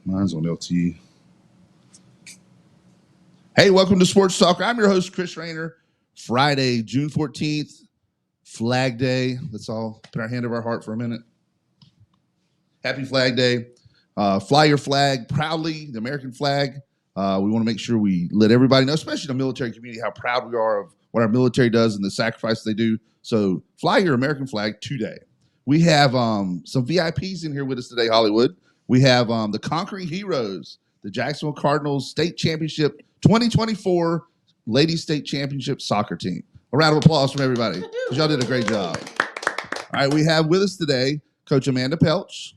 Mine's on LT. Hey, welcome to Sports Talk. I'm your host, Chris Raynor. Friday, June 14th, Flag Day. Let's all put our hand over our heart for a minute. Happy Flag Day. Fly your flag proudly, the American flag. We want to make sure we let everybody know, especially the military community, how proud we are of what our military does and the sacrifice they do. So fly your American flag today. We have some VIPs in here with us today, Hollywood. We have the Conquering Heroes, the Jacksonville Cardinals State Championship 2024 Lady State Championship soccer team. A round of applause from everybody, because y'all did a great job. All right, we have with us today Coach Amanda Pelch,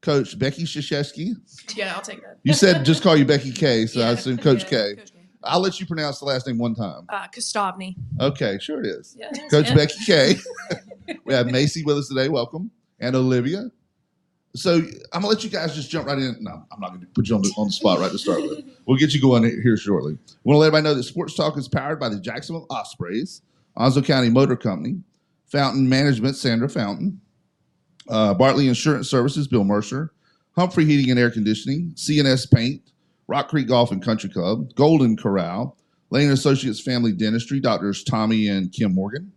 Coach Becky Krzyzewski. Yeah, I'll take that. You said just call you Becky K, so I assume Coach K. Coach K. I'll let you pronounce the last name one time. Kostovny. Okay, sure it is. Yeah. Coach Becky K. We have Macy with us today. Welcome. And Olivia. So I'm going to let you guys just jump right in. No, I'm not going to put you on the spot right to start with. We'll get you going here shortly. We want to let everybody know that Sports Talk is powered by the Jacksonville Ospreys, Onslow County Motor Company, Fountain Management, Sandra Fountain, Bartley Insurance Services, Bill Mercer, Humphrey Heating and Air Conditioning, CNS Paint, Rock Creek Golf and Country Club, Golden Corral, Lane Associates Family Dentistry, Doctors Tommy and Kim Morgan,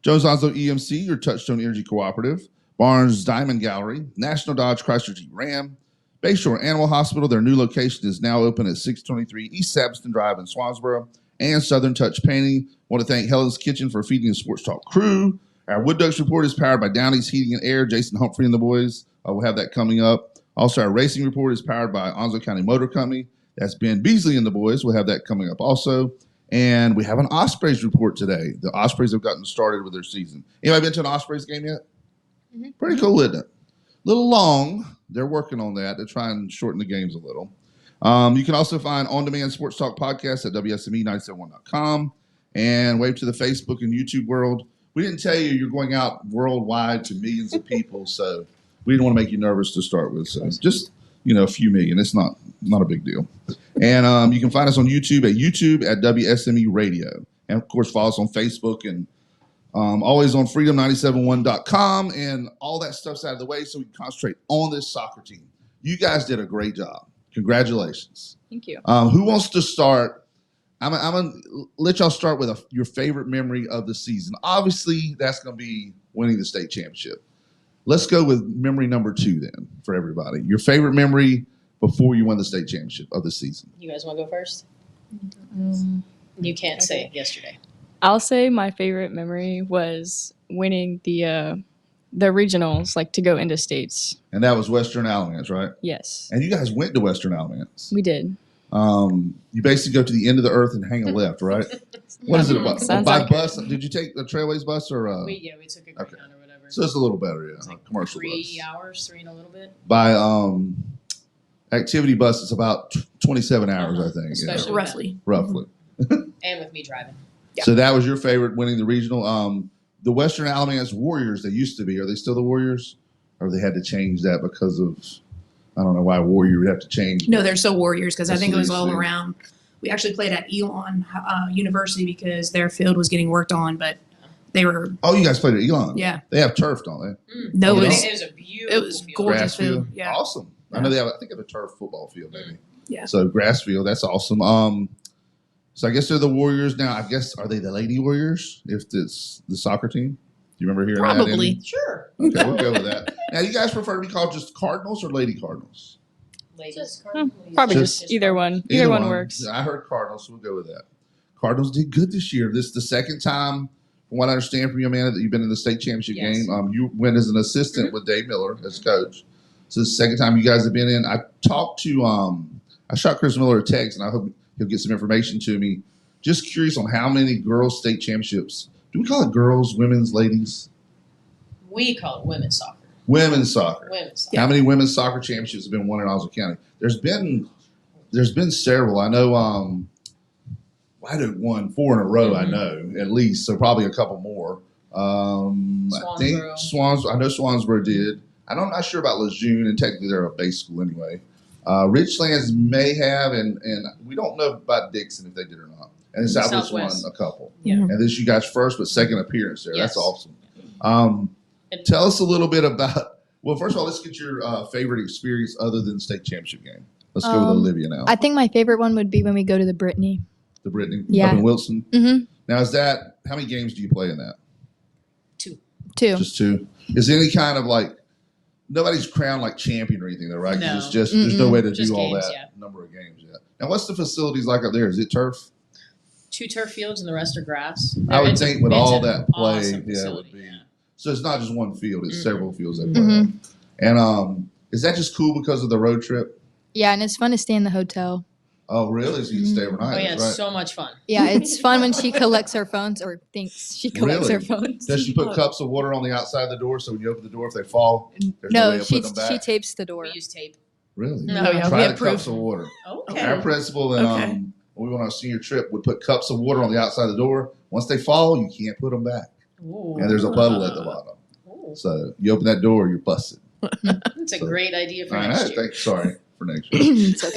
Jones Onslow EMC, your Touchstone Energy Cooperative, Barnes Diamond Gallery, National Dodge Chrysler Jeep Ram, Bayshore Animal Hospital. Their new location is now open at 623 East Sabston Drive in Swansboro, and Southern Touch Painting. Want to thank Helen's Kitchen for feeding the Sports Talk crew. Our Wood Ducks Report is powered by Downey's Heating and Air, Jason Humphrey and the boys. We'll have that coming up. Also, our Racing Report is powered by Onslow County Motor Company. That's Ben Beasley and the boys. We'll have that coming up also. And we have an Ospreys report today. The Ospreys have gotten started with their season. Anybody been to an Ospreys game yet? Mm-hmm. Pretty cool, isn't it? A little long. They're working on that. They're trying to shorten the games a little. You can also find on-demand Sports Talk podcasts at WSME971.com. And wave to the Facebook and YouTube world. We didn't tell you you're going out worldwide to millions of people, so we didn't want to make you nervous to start with. So just, a few million. It's not a big deal. And you can find us on YouTube at WSME Radio. And, of course, follow us on Facebook and always on freedom971.com. And all that stuff's out of the way so we can concentrate on this soccer team. You guys did a great job. Congratulations. Thank you. Who wants to start? I'm going to let y'all start with your favorite memory of the season. Obviously, that's going to be winning the state championship. Let's go with memory number 2 then for everybody. Your favorite memory before you won the state championship of the season. You guys want to go first? You can't say yesterday. I'll say my favorite memory was winning the regionals, to go into states. And that was Western Alamance, right? Yes. And you guys went to Western Alamance. We did. You basically go to the end of the earth and hang a left, right? What is it about? By bus? Did you take the Trailways bus or? We took a Greyhound or whatever. So it's a little better, yeah. It's commercial 3 bus. hours, 3 and a little bit. By activity bus, it's about 27 hours, I think. Especially roughly. And with me driving. Yeah. So that was your favorite, winning the regional. The Western Alamance Warriors, they used to be. Are they still the Warriors? Or they had to change that because of, I don't know why Warrior would have to change. No, they're still Warriors because I think it was all Absolutely. around. We actually played at Elon University because their field was getting worked on, but they were. Oh, you guys played at Elon? Yeah. They have turf, don't they? No, You it know? was, It was a beautiful it was field. gorgeous Grass field. field? Yeah. Awesome. I know they have, I think, a turf football field maybe. Yeah. So grass field, that's awesome. So I guess they're the Warriors now. I guess, are they the Lady Warriors if it's the soccer team? Do you remember hearing that? Probably. Andy? Sure. Okay, we'll go with that. Now, you guys prefer to be called just Cardinals or Lady Cardinals? Ladies. Probably Just- just either one. Either one works. I heard Cardinals, so we'll go with that. Cardinals did good this year. This is the second time, from what I understand from you, Amanda, that you've been in the state championship Yes. game. You went as an assistant with Dave Miller as coach. So it's the second time you guys have been in. I talked to, I shot Chris Miller a text, and I hope he'll get some information to me. Just curious on how many girls' state championships. Do we call it girls, women's, ladies? We call it women's soccer. Women's soccer. Women's soccer. How many women's soccer championships have been won in Onslow County? There's been several. I know I did won 4 in a row, I know, at least. So probably a couple more. I think I know Swansboro did. I'm not sure about Lejeune, and technically they're a base school anyway. Richlands may have, and we don't know about Dixon if they did or not. And Southwest won a couple. Yeah. And this is you guys' first but second appearance there. Yes. That's awesome. Tell us a little bit about Well, first of all, let's get your favorite experience other than the state championship game. Let's go with Olivia now. I think my favorite one would be when we go to the Brittany. The Brittany Yeah. up in Wilson. Mm-hmm. Now, how many games do you play in that? 2. Just 2. Is there any kind of like, nobody's crowned like champion or anything though, right? 'Cause No. it's just, there's no way to Just do all games, that yeah. number of games yet. Now, what's the facilities like up there? Is it turf? 2 turf fields and the rest are grass. I would It's a- think with it's all an that play, awesome yeah, it would facility, be. yeah. So it's not just one field; it's Mhm. several fields they play on. And is that just cool because of the road trip? Yeah, and it's fun to stay in the hotel. Oh, really? So you can stay overnight? Oh yeah, it's right? so much fun. Yeah, it's fun when she collects her phones or thinks she collects Really? her phones. Does she put cups of water on the outside of the door so when you open the door, if they fall, there's no way No, of putting them she back? tapes the door. We use tape. Really? Oh, yeah, Try we the have proof. cups of water. Okay. Our principal and Okay. when we went on a senior trip would put cups of water on the outside of the door. Once they fall, you can't put them back, Ooh. and there's a puddle at the bottom. Ooh. So you open that door, you're busted. That's a So- great idea for I know. next year. Sorry for next year. It's okay.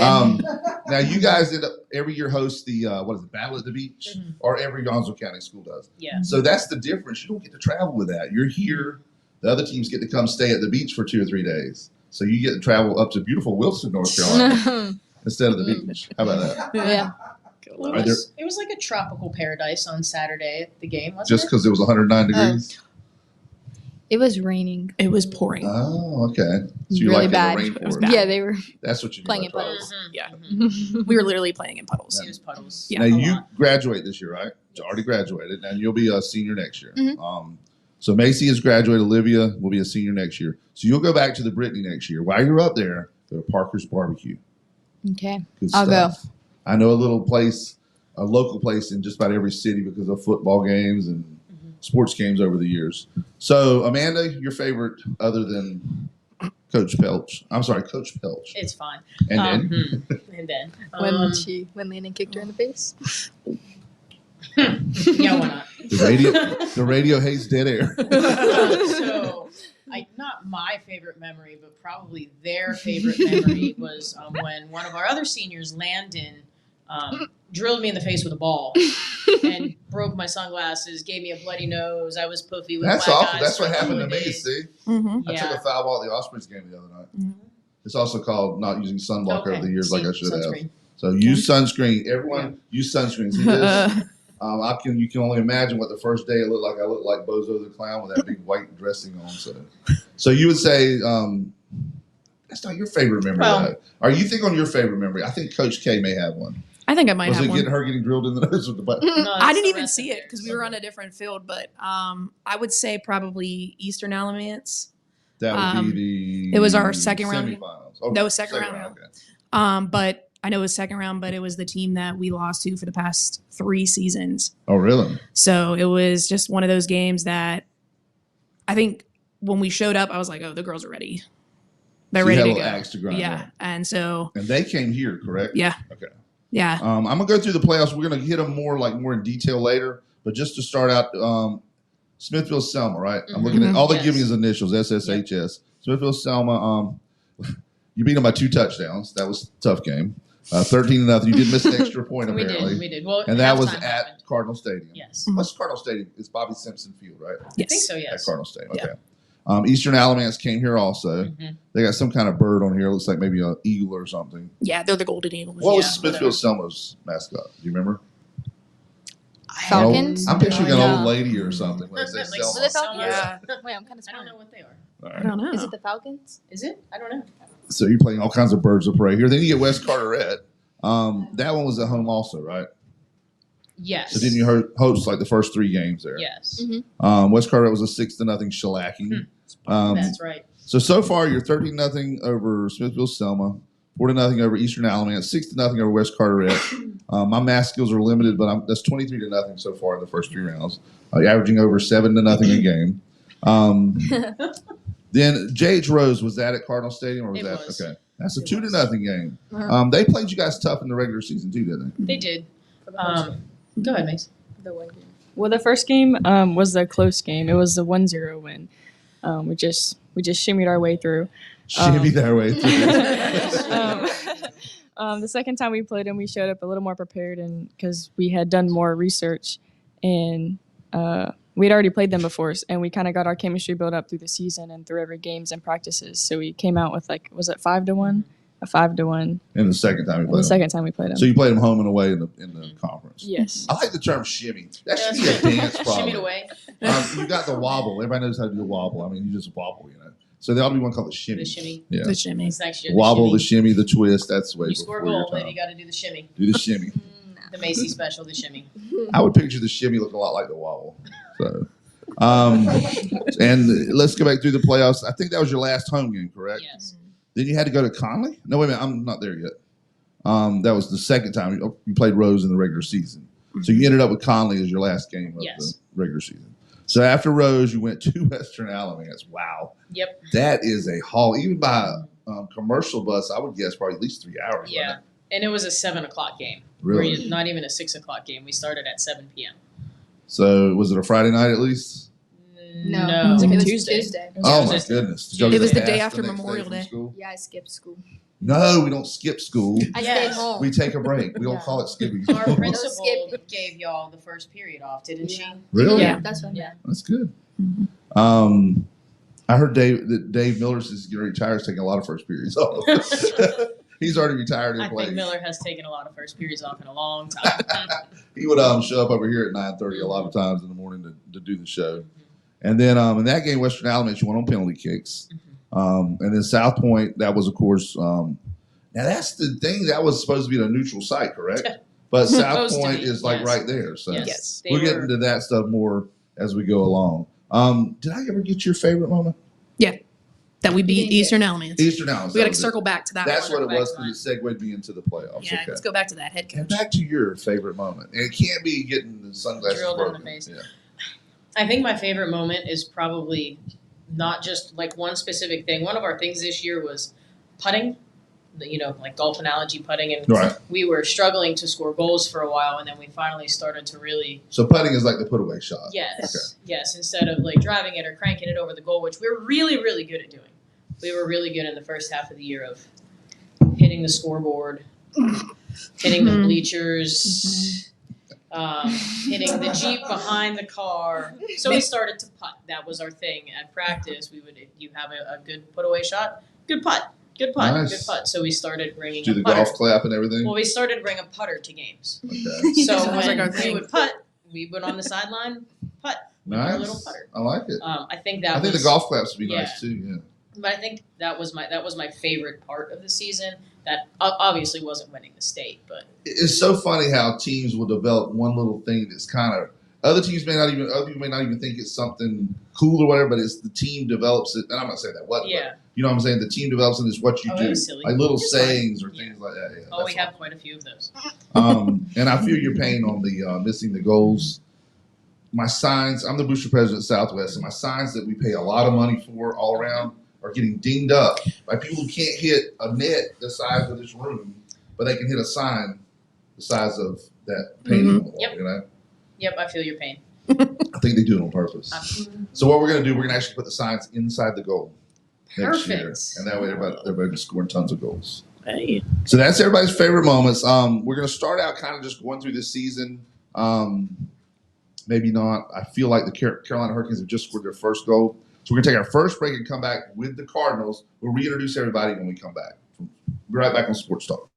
Now you guys end up every year host the Battle at the Beach, Mhm. or every Onslow County school does. Yeah. So that's the difference. You don't get to travel with that. You're here. The other teams get to come stay at the beach for 2 or 3 days. So you get to travel up to beautiful Wilson, North Carolina, instead of the beach. How about that? Yeah. Well, Are it was like a tropical paradise on Saturday at the game, wasn't Just it? because it was 109 degrees? It was raining. It was pouring. Oh, okay. So you Really like bad. the It was rainforest. bad. Yeah, they were That's what you playing mean in by puddles. travel. Yeah. We were literally playing in puddles. It was puddles. Yeah. Now A you lot. graduate this year, right? You already graduated. Now you'll be a senior next year. Mhm. So Macy has graduated. Olivia will be a senior next year. So you'll go back to the Brittany next year. While you're up there, go to Parker's Barbecue. Okay. Good I'll go. stuff. I know a little place, a local place in just about every city because of football games and sports games over the years. So Amanda, your favorite other than Coach Pelch? I'm sorry, Coach Pelch. It's fine. And then And then. When Landon kicked her in the face. Yeah, why not? the radio hates dead air. So, not my favorite memory, but probably their favorite memory was when one of our other seniors, Landon, drilled me in the face with a ball and broke my sunglasses, gave me a bloody nose. I was puffy with That's black awful. eyes That's for what a happened couple to of me. days. See, Mm-hmm. I took a foul ball at the Ospreys game the other night. Mhm. It's also called not using sunblock Okay. over the years like I should have. Sunscreen. So use sunscreen. Everyone use sunscreen. See this? You can only imagine what the first day it looked like. I looked like Bozo the Clown with that big white dressing on. So you would say that's not your favorite memory. Well- though. Are you think on your favorite memory? I think Coach K may have one. I think I might Was have it one. getting drilled in the nose with the butt? No, I that's didn't the even rest see of it theirs. because we were on a different field, but I would say probably Eastern Alamance. That would be the. It was our second round. Semifinals. Oh, No, second round. Okay. But I know it was second round, but it was the team that we lost to for the past 3 seasons. Oh, really? So it was just one of those games that I think when we showed up, I was like, oh, the girls are ready. They're So you ready had to a go. little axe to grind. Yeah. on. And so, And they came here, correct? yeah. Okay. Yeah. I'm gonna go through the playoffs. We're gonna hit them more in detail later. But just to start out, Smithville Selma, right? I'm looking at all they give me is initials, SSHS. Smithville Selma. You beat them by 2 touchdowns. That was a tough game. 13-0. You did miss an extra point We apparently, did. Well, and that was halftime at happened. Cardinal Stadium. Yes. What's Cardinal Stadium? It's Bobby Simpson Field, right? I Yes. think so, At yes. Cardinal Stadium. Yeah. Okay. Eastern Alamance came here also. Mhm. They got some kind of bird on here. It looks like maybe an eagle or something. Yeah. They're the Golden Eagles. What was Yeah, Smithfield whatever. Selma's mascot? Do you remember? Falcons? I'm picturing an No. old lady or something. When it says Like Selma. Was it Falcons? Yeah. Wait, I'm kind of I smart. don't know what they are. All I right. don't know. Is it the Falcons? Is it? I don't know. So you're playing all kinds of birds of prey here. Then you get West Carteret. That one was at home also, right? Yes. So didn't you host like the first 3 games there? Yes. West Carteret was a 6-0 shellacking. That's right. So far you're 13-0 over Smithville Selma, 4-0 over Eastern Alamance, 6-0 over West Carteret. My math skills are limited, but that's 23-0 so far in the first 3 rounds, averaging over 7-0 a game. Then J.H. Rose, was that at Cardinal Stadium or was It that was. okay? That's a It 2-0 game. Uh-huh. They played you guys tough in the regular season too, didn't they? They did. Go ahead, Mace. The one game. Well, the first game was a close game. It was a 1-0 win. We just shimmied our way through. Shimmy their way through. The second time we played them, we showed up a little more prepared, and because we had done more research, and we'd already played them before, and we kind of got our chemistry built up through the season and through every games and practices. So we came out with was it 5-1? A 5-1. And the second time we played The them. second time we played them. So you played them home and away in the conference. Yes. I like the term shimmy. That should be a dance problem. Shimmied away. You got the wobble. Everybody knows how to do the wobble. I mean, you just wobble, So there ought to be one called the shimmy. The shimmy. Yeah. The shimmy. It's actually Wobble, the shimmy. shimmy, the twist. That's the way You before score a goal, your then time. you got to do the shimmy. Do the shimmy. The Macy special, the shimmy. I would picture the shimmy looking a lot like the wobble. So, and let's go back through the playoffs. I think that was your last home game, correct? Yes. Then you had to go to Conley? No, wait a minute. I'm not there yet. That was the second time you played Rose in the regular season. So you ended up with Conley as your last game of the regular season. So after Rose, you went to Western Alamance. Wow. Yep. That is a haul. Even by commercial bus, I would guess probably at least 3 hours. Yeah. wasn't And it was a 7 o'clock game. Really? Not even a 6 o'clock game. We started at 7 p.m. it? So was it a Friday night at least? No. No. It was like a It was Tuesday. Tuesday. Oh my Tuesday. goodness. Did y'all It get was the a day pass after next Memorial from Day. school? Yeah, I skipped school. No, we don't skip school. I Yes. stayed home. We take a break. We don't Yeah. call it skipping. Our No principal skipping. gave y'all the first period off, didn't she? Yeah. Really? Yeah. That's what I Yeah. meant. That's good. Mhm. I heard Dave Miller is getting retired, is taking a lot of first periods off. He's already retired I and think played. Miller has taken a lot of first periods off in a long time. He would show up over here at 9:30 a lot of times in the morning to do the show. And then in that game, Western Alamance, you went on penalty kicks. And then South Point, that was, of course, now that's the thing. That was supposed to be a neutral site, correct? But South Supposed to Point be, is like yes. right there. So Yes. They we'll get were- into that stuff more as we go along. Did I ever get your favorite moment? That we beat didn't get- Eastern Alamance. Eastern Alamance. We got that to was it. circle back to that That's one. what it was Back to because it segued me into the playoffs. Yeah, Okay. let's go back to that head And coach. back to your favorite moment. And it can't be getting the sunglasses Drilled in the broken. face. Yeah. I think my favorite moment is probably not just like one specific thing. One of our things this year was putting, like golf analogy putting. And Right. we were struggling to score goals for a while. And then we finally started to really, So putting is like the put away shot. yes, instead of like driving it or cranking it over the goal, which we're really, really good at doing. We were really good in the first half of the year of hitting the scoreboard, hitting the Mhm. bleachers, hitting the Jeep behind the car. So we started to putt. That was our thing at practice. We would, if you have a good put away shot, good putt, good putt, Nice. good putt. So we started bringing Do a the putter. golf clap and everything. Well, we started to bring a putter to games. Okay. So That was when like our we thing. would putt, we would on the sideline putt. Nice. Our little putter. I like it. I think that I think was, the golf claps would be yeah. nice too. Yeah. But I think that was my favorite part of the season. That obviously wasn't winning the state, but It's so funny how teams will develop one little thing that's kind of other people may not even think it's something cool or whatever, but it's the team develops it. And I'm not saying that what, yeah. but you know what I'm saying? The team develops it. It's what you Oh, it do, was silly. like little It's fine. sayings or Yeah. things like that. Yeah, Oh, that's we have quite a few of those. all. And I feel your pain on the missing the goals. My signs. I'm the booster president of Southwest, and my signs that we pay a lot of money for all around are getting dinged up by people who can't hit a net the size of this room, but they can hit a sign the size of that painting on the wall. Yep. You know, Yep, I feel your pain. I think they do it on purpose. Um, So what we're going to do, we're going to actually put the signs inside the goal next year, Perfect. and that way everybody can score tons of goals. Hey. So that's everybody's favorite moments. We're going to start out kind of just going through this season. Maybe not. I feel like the Carolina Hurricanes have just scored their first goal. So we're going to take our first break and come back with the Cardinals. We'll reintroduce everybody when we come back. We'll be right back on Sports Talk.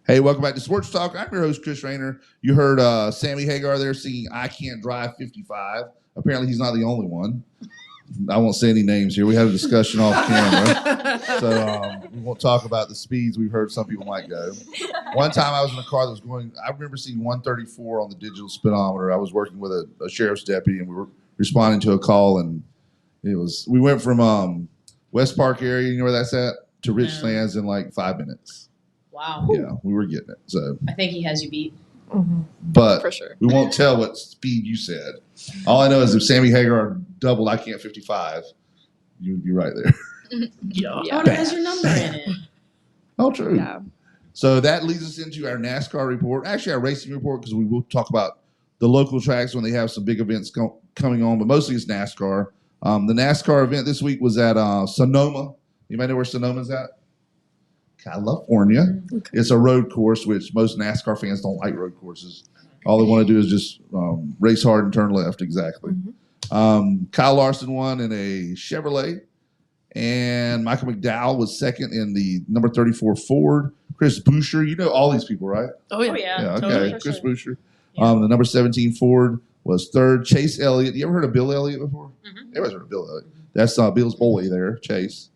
Hey, welcome back to Sports Talk. I'm your host, Chris Raynor. You heard Sammy Hagar there singing I Can't Drive 55. Apparently, he's not the only one. I won't say any names here. We had a discussion off camera. So we won't talk about the speeds we've heard some people might go. One time I was in a car that was going, I remember seeing 134 on the digital speedometer. I was working with a sheriff's deputy, and we were responding to a call, and we went from West Park area, you know where that's at, to Richlands in like 5 minutes. Wow. Yeah, we were getting it. So, I think he has you beat. but For sure. we won't tell what speed you said. All I know is if Sammy Hagar doubled I Can't 55, you would be right there. Yeah. Oh, it has your number in it. Oh, true. Yeah. So that leads us into our NASCAR report, actually our racing report, because we will talk about the local tracks when they have some big events coming on, but mostly it's NASCAR. The NASCAR event this week was at Sonoma. Anybody know where Sonoma's at? California. Okay. It's a road course, which most NASCAR fans don't like road courses. All they want to do is just race hard and turn left. Exactly. Mm-hmm. Kyle Larson won in a Chevrolet, and Michael McDowell was second in the number 34 Ford. Chris Boucher, you know all these people, right? Oh yeah. Yeah, okay. Totally, Chris sure. Boucher. Yeah. The number 17 Ford was third. Chase Elliott. You ever heard of Bill Elliott before? Mm-hmm. Everybody's heard of Bill Elliott. That's Bill's boy there, Chase.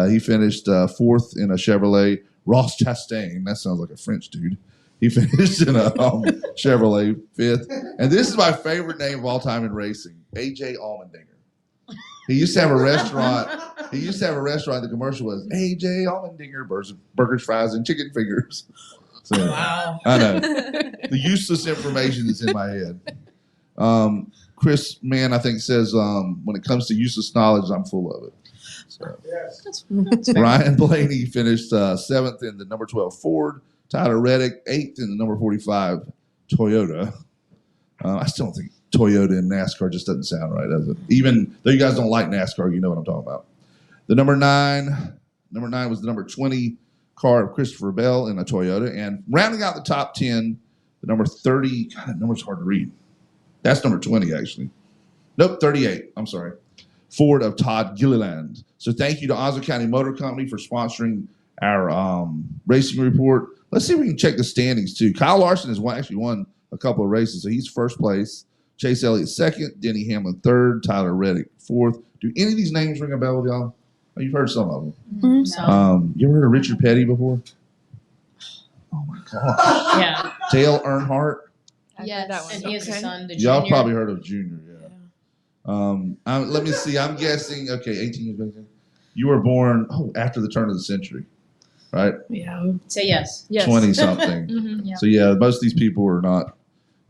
He finished fourth in a Chevrolet. Ross Chastain, that sounds like a French dude. He finished in a Chevrolet fifth. And this is my favorite name of all time in racing, A.J. Allmendinger. He used to have a restaurant. The commercial was A.J. Allmendinger, burgers, fries, and chicken fingers. So, Wow. I know. The useless information that's in my head. Chris Mann, I think, says when it comes to useless knowledge, I'm full of it. So. That's fair. Ryan Blaney finished seventh in the number 12 Ford. Tyler Reddick, eighth in the number 45 Toyota. I still don't think Toyota in NASCAR just doesn't sound right, does it? Even though you guys don't like NASCAR, you know what I'm talking about. The number nine was the number 20 car of Christopher Bell in a Toyota. And rounding out the top 10, the number 30, God, that number's hard to read. That's number 20, actually. Nope, 38. I'm sorry. Ford of Todd Gilliland. So thank you to Oswego County Motor Company for sponsoring our racing report. Let's see if we can check the standings too. Kyle Larson has actually won a couple of races, so he's first place. Chase Elliott second, Denny Hamlin third, Tyler Reddick fourth. Do any of these names ring a bell with y'all? Oh, you've heard some of them. Mm-hmm. You ever heard of Richard Petty before? Oh my gosh. Yeah. Dale Earnhardt. Yes. That one. And he has a son, the Y'all junior. probably heard of Junior, yeah. Let me see. I'm guessing. Okay, 18 years back then. You were born after the turn of the century, right? Yeah. Say yes. Yes. 20 something. Mhm, yeah. So yeah, most of these people are not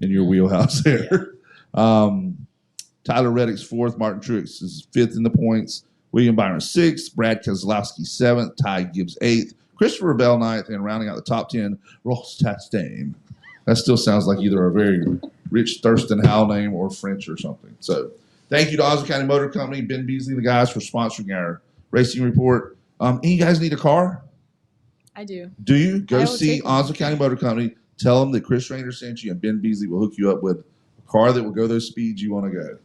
in your wheelhouse there. Tyler Reddick's fourth. Martin Truex is fifth in the points. William Byron sixth. Brad Keselowski seventh. Ty Gibbs eighth. Christopher Bell ninth, and rounding out the top 10, Ross Chastain. That still sounds like either a very rich Thurston Howell name or French or something. So. Thank you to Oswego County Motor Company, Ben Beasley, the guys, for sponsoring our racing report. Any you guys need a car? I do. Do you? Go I will see take one. Oswego County Motor Company. Tell them that Chris Raynor sent you, and Ben Beasley will hook you up with a car that will go those speeds you want to go.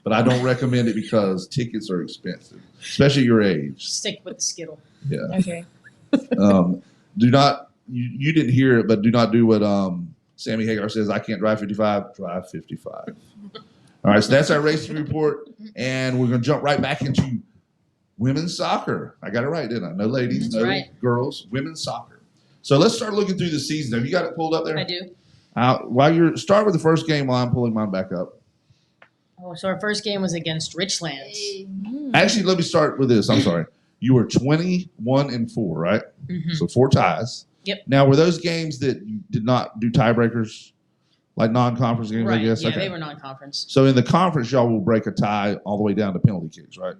But I don't recommend it because tickets are expensive, especially your age. Stick with the Skittle. Yeah. Okay. Do not. You didn't hear it, but do not do what Sammy Hagar says. I can't drive 55. Drive 55. All right, so that's our racing report, and we're going to jump right back into women's soccer. I got it right, didn't I? No ladies, That's no right. girls, women's soccer. So let's start looking through the season. Have you got it pulled up there? I do. While you're start with the first game while I'm pulling mine back up. Oh, so our first game was against Richlands. Actually, let me start with this. I'm sorry. You were 21-4, right? Mm-hmm. So 4 ties. Yep. Now, were those games that you did not do tiebreakers? Like non-conference games, Right. I guess? Yeah, Okay. they were non-conference. So in the conference, y'all will break a tie all the way down to penalty kicks, right?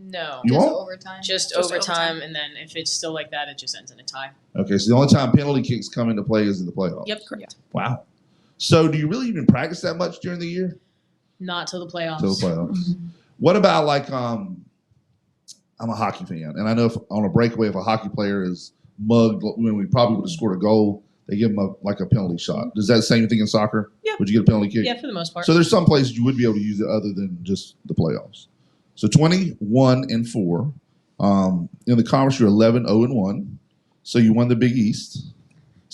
No. You Just won't? overtime. Just overtime, and then if it's still like that, it just ends in a tie. Okay, so the only time penalty kicks come into play is in the playoffs. Yep, correct. Wow. So do you really even practice that much during the year? Not till the playoffs. Till the playoffs. What about like I'm a hockey fan, and I know if on a breakaway if a hockey player is mugged when we probably would have scored a goal, they give them a penalty shot. Does that same thing in soccer? Yeah. Would you get a penalty kick? Yeah, for the most part. So there's some places you would be able to use it other than just the playoffs. So 21-4. In the conference, you're 11-0-1. So you won the Big East.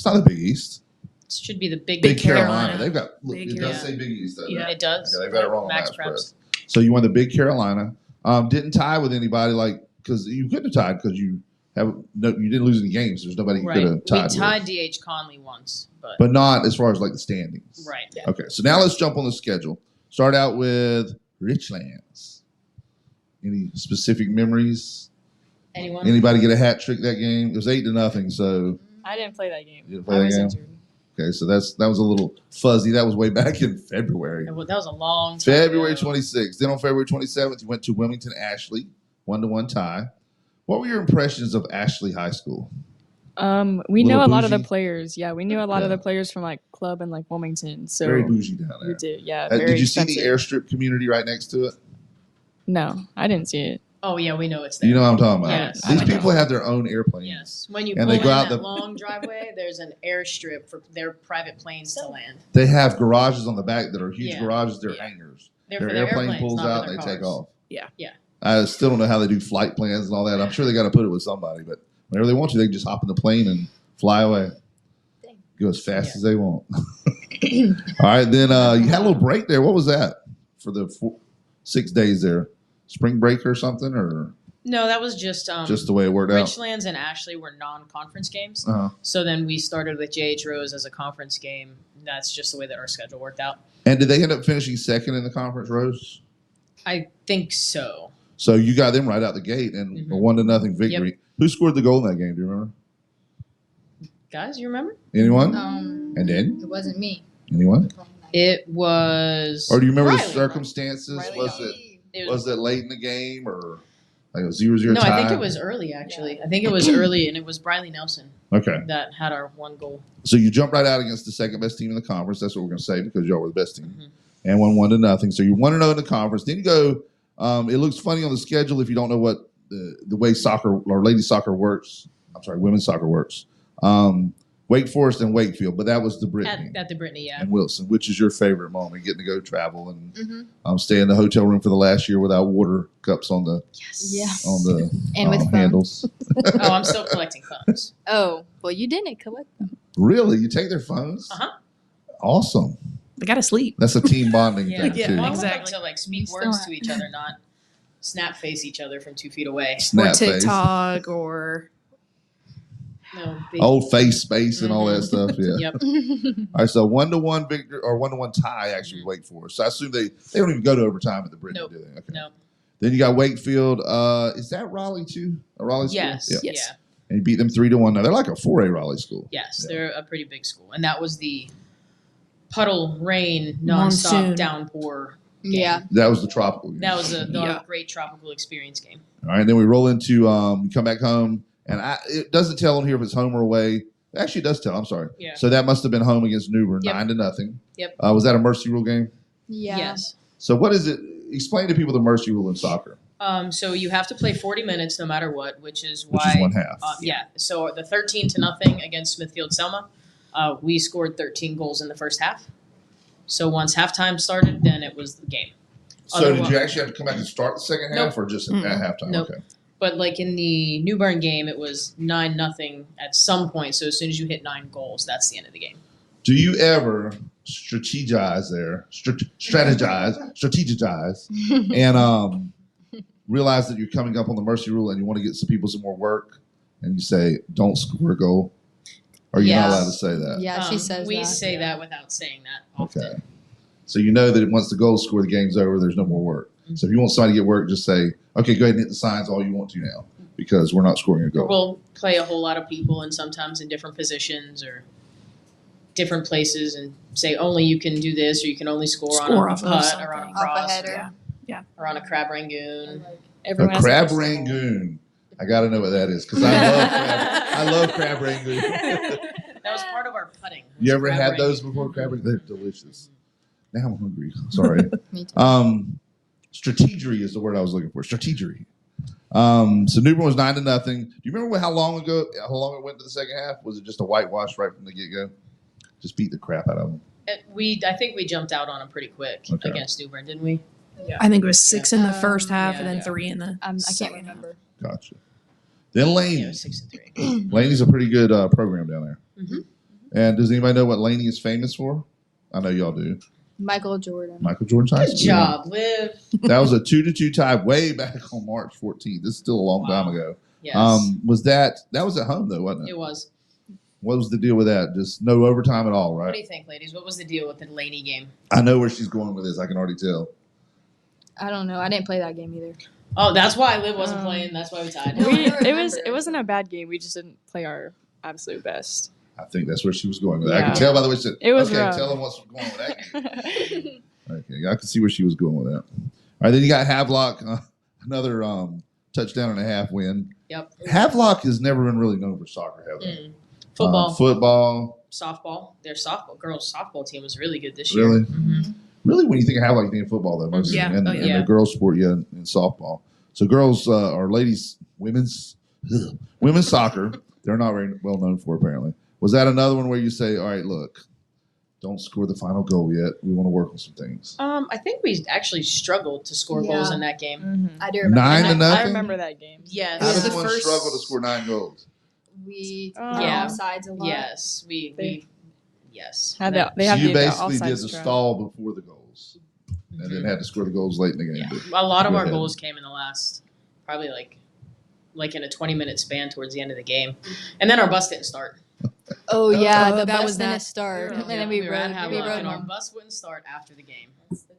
It's not the Big East. It should be the Big Big Carolina. Carolina. They've got. Big It does Carolina. say Big East. Though. Yeah. It does. Okay, they've got it wrong on Max Max Preps. Press. So you won the Big Carolina. Didn't tie with anybody because you couldn't have tied because you didn't lose any games. There's nobody you could Right. have tied We tied with. D.H. Conley once, but But not as far as like the standings. right. Yeah. Okay, so now let's jump on the schedule. Start out with Richlands. Any specific memories? Anyone? Anybody get a hat trick that game? It was 8-0. So I didn't play that game. you didn't play I that was game. injured. Okay, so that was a little fuzzy. That was way back in February. That was a long time February ago. 26th. Then on February 27th, you went to Wilmington Ashley, 1-1 tie. What were your impressions of Ashley High School? We know Little a lot of the bougie? players. Yeah, we knew a lot of Yeah. the players from like club and like Wilmington. So Very bougie down there. we did. Yeah. Did very you see expensive. the airstrip community right next to it? No, I didn't see it. Oh yeah, we know it's there. You know what I'm talking about. Yes. These I know. people have their own airplanes. Yes. When you And pull they in go out that the- long driveway, there's an airstrip for their private planes to land. They have garages on the back that are huge Yeah. garages. They're Yeah. hangars. They're Their for their airplane airplanes, pulls not for out, their they take cars. off. Yeah. Yeah. I still don't know how they do flight plans and all that. I'm sure they got to put it with somebody, but whenever they want to, they can just hop in the plane and fly away. Dang. Go as fast as they want. All right, then you had a little break there. What was that for the 6 days there? Spring break or something, or No, that was just the way it worked out? Richlands and Ashley were non-conference games. Uh-huh. So then we started with JH Rose as a conference game. That's just the way that our schedule worked out. And did they end up finishing second in the conference, Rose? I think so. So you got them right out the gate and a Mhm. 1-0 victory. Who scored the goal in that game? Do you remember? Guys, you remember? Anyone? And then It wasn't me. anyone? It was. Or do you remember the Riley. circumstances? Riley It Was it late in the game or like a 0-0 No, tie? I think it was early actually. I think it was early, and it was Briley Nelson Okay. that had our one goal. So you jumped right out against the second best team in the conference. That's what we're going to say because y'all were the best team. Mhm. And won 1-0. So you're 1-0 in the conference. Then you go, it looks funny on the schedule if you don't know what the way soccer or ladies soccer works. I'm sorry, women's soccer works. Wake Forest and Wakefield, but that was the Brittany At the Brittany, yeah. and Wilson. Which is your favorite moment? Getting to go travel and Mm-hmm. stay in the hotel room for the last year without water cups on the Yes. Yeah. on the And with phones. handles. Oh, I'm still collecting phones. Oh, well, you didn't collect them. Really? You take their phones? Uh-huh. Awesome. They gotta sleep. That's a team bonding Yeah. thing Yeah, too. Well, I want them exactly. to like speak still words have- to each other, not snap face each other from 2 feet away. Or Snap face. TikTok or No. They, Old face space and all that stuff. Yeah. Yep. All right. So 1-1 victory or 1-1 tie actually Wake Forest. So I assume they don't even go to overtime at the Brittany, Nope. do they? Okay. No. Then you got Wakefield. Is that Raleigh too? A Raleigh school? Yes. Yeah. Yes. Yeah. And you beat them 3-1. Now they're like a 4A Raleigh school. Yes. Yeah. They're a pretty big school, and that was the puddle rain nonstop Monsoon. downpour. Yeah. That was the tropical game. That was a Yeah. great tropical experience game. All right. Then we roll into we come back home, and it doesn't tell on here if it's home or away. Actually, it does tell. I'm sorry. Yeah. So that must have been home against New Bern, Yep. 9-0. Yep. Was that a mercy rule game? Yeah. Yes. So what is it? Explain to people the mercy rule in soccer, So you have to play 40 minutes no matter what, which is which why. is 1/2. Yeah. So the 13-0 against Smithfield Selma, we scored 13 goals in the first half. So once halftime started, then it was the game. So did you actually have to come back and start the second half, Nope. or just Mm-mm. at halftime? Nope. Okay. But like in the New Bern game, it was 9-0 at some point. So as soon as you hit 9 goals, that's the end of the game. Do you ever strategize there, strategize, and realize that you're coming up on the mercy rule and you want to get some people some more work, and you say, "Don't score a goal"? Or are you not Yes. allowed to say that? Yeah, she says we that. say that without saying that often. Okay. So you know that once the goal's scored, the game's over. There's no more work. So if you want somebody to get work, just say, "Okay, go ahead and hit the signs all you want to now, because we're not scoring a Or goal." we'll play a whole lot of people and sometimes in different positions or different places and say only you can do this or you can only score on Score a off of putt or on a something. Off a cross header. or on a crab rangoon. Everyone A has crab crystal ball. rangoon. I got to know what that is because I love crab rangoon. That was part of our putting. was You ever crab had those rangoon. before? Crab rangoon? They're delicious. Now I'm hungry. Sorry. Me too. Strategery is the word I was looking for. Strategery. So New Bern was 9-0. Do you remember how long it went to the second half? Was it just a whitewash right from the get go? Just beat the crap out of them. I think we jumped out on them pretty quick Okay. against New Bern, didn't we? I think it was 6 in the first half yeah, and then yeah. 3 in the I can't second remember. Gotcha. Then Yeah, it Laney. was 6-3. Laney's a pretty good program down there. Mhm. And does anybody know what Laney is famous for? I know y'all do. Michael Jordan. Michael Jordan's high Good school. job, Liv. That was a 2-2 tie way back on March 14th. This is still a long time Wow. ago. Yes. Was that was at home though, wasn't it? It was. What was the deal with that? Just no overtime at all, What right? do you think, ladies? What was the deal with the Laney game? I know where she's going with this. I can already tell. I don't know. I didn't play that game either. Oh, that's why Liv wasn't playing. That's why we tied. No, I don't it remember. wasn't a bad game. We just didn't play our absolute best. I think that's where she was going with it. I can Yeah. tell by the way she said, It was okay, rough. tell them what's going with that game. Okay, I can see where she was going with that. All right, then you got Havelock, another touchdown and a half win. Yep. Havelock has never been really known for soccer, have they? Football, Football. softball. Their girls softball team was really good this year. Really? Mhm. Really, when you think of Havelock, you think of football, though. Most Yeah. and, Oh, and yeah. the girls' sport, yeah, and softball. So girls or ladies, women's soccer, they're not very well known for, apparently. Was that another one where you say, all right, look, don't score the final goal yet. We want to work on some things. I think we actually struggled to score goals Yeah. in that game. Mm-hmm. I do remember. 9 to that. nothing? I remember that game. Yes. How was does the one first- struggle to score 9 goals? We Yeah. Yeah. off sides a lot. Yes. We yes. Had That- they So have you the basically did offsides the trap. stall before the goals, and then had to score the goals late in the game. Yeah. But A lot of Go our ahead. goals came in the last, probably like in a 20-minute span towards the end of the game, and then our bus didn't start. Oh yeah, Oh, the that bus was didn't that start, era. and then we were at rode. We Havelock, rode and our home. bus wouldn't start after the game.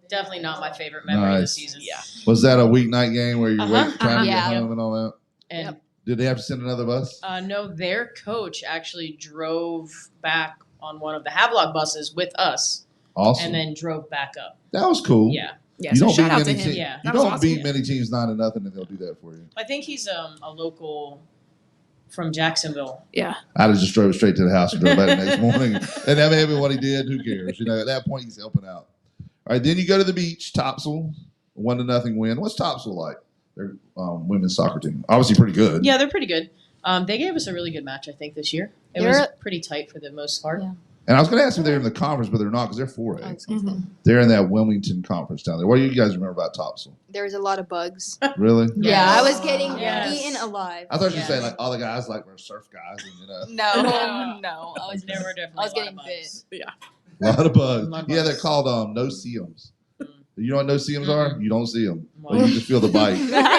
Definitely not my favorite memory of the Nice. season. Yeah. was that a weeknight game where you're Uh-huh. trying to get Yeah. home and all that? And Yep. Did they have to send another bus? no, their coach actually drove back on one of the Havelock buses with us, Awesome. and then drove back up. That was cool. Yeah, Yeah. You So don't shout beat out to many him. teams. Yeah. You That was don't awesome. beat many teams 9 to nothing, and they'll do that for you. I think he's a local from Jacksonville. Yeah. I'd have just drove straight to the house and drove back the next morning, and that may have been what he did. Who cares? You know, at that point, he's helping out. All right, then you go to the beach. Topsail, 1-0 win. What's Topsail like? Their women's soccer team, obviously pretty good. Yeah, they're pretty good. They gave us a really good match, I think, this year. It was They're- pretty tight for the most part. Yeah. And I was going to ask if they're in the conference, but they're not because they're 4A. I was gonna say. Mhm. They're in that Wilmington conference down there. What do you guys remember about Topsail? There was a lot of bugs. Really? Yeah, I was Yes. getting Yes. eaten alive. I thought you were Yes. saying like all the guys like were surf guys, and No, No. no, I was There were definitely I was a lot getting of bit. bugs. a lot of bugs. A lot of Yeah, they're bugs. called no-see-ums. Mm. You know what no-see-ums are? You don't see them, but Well. you just feel the bite. And then the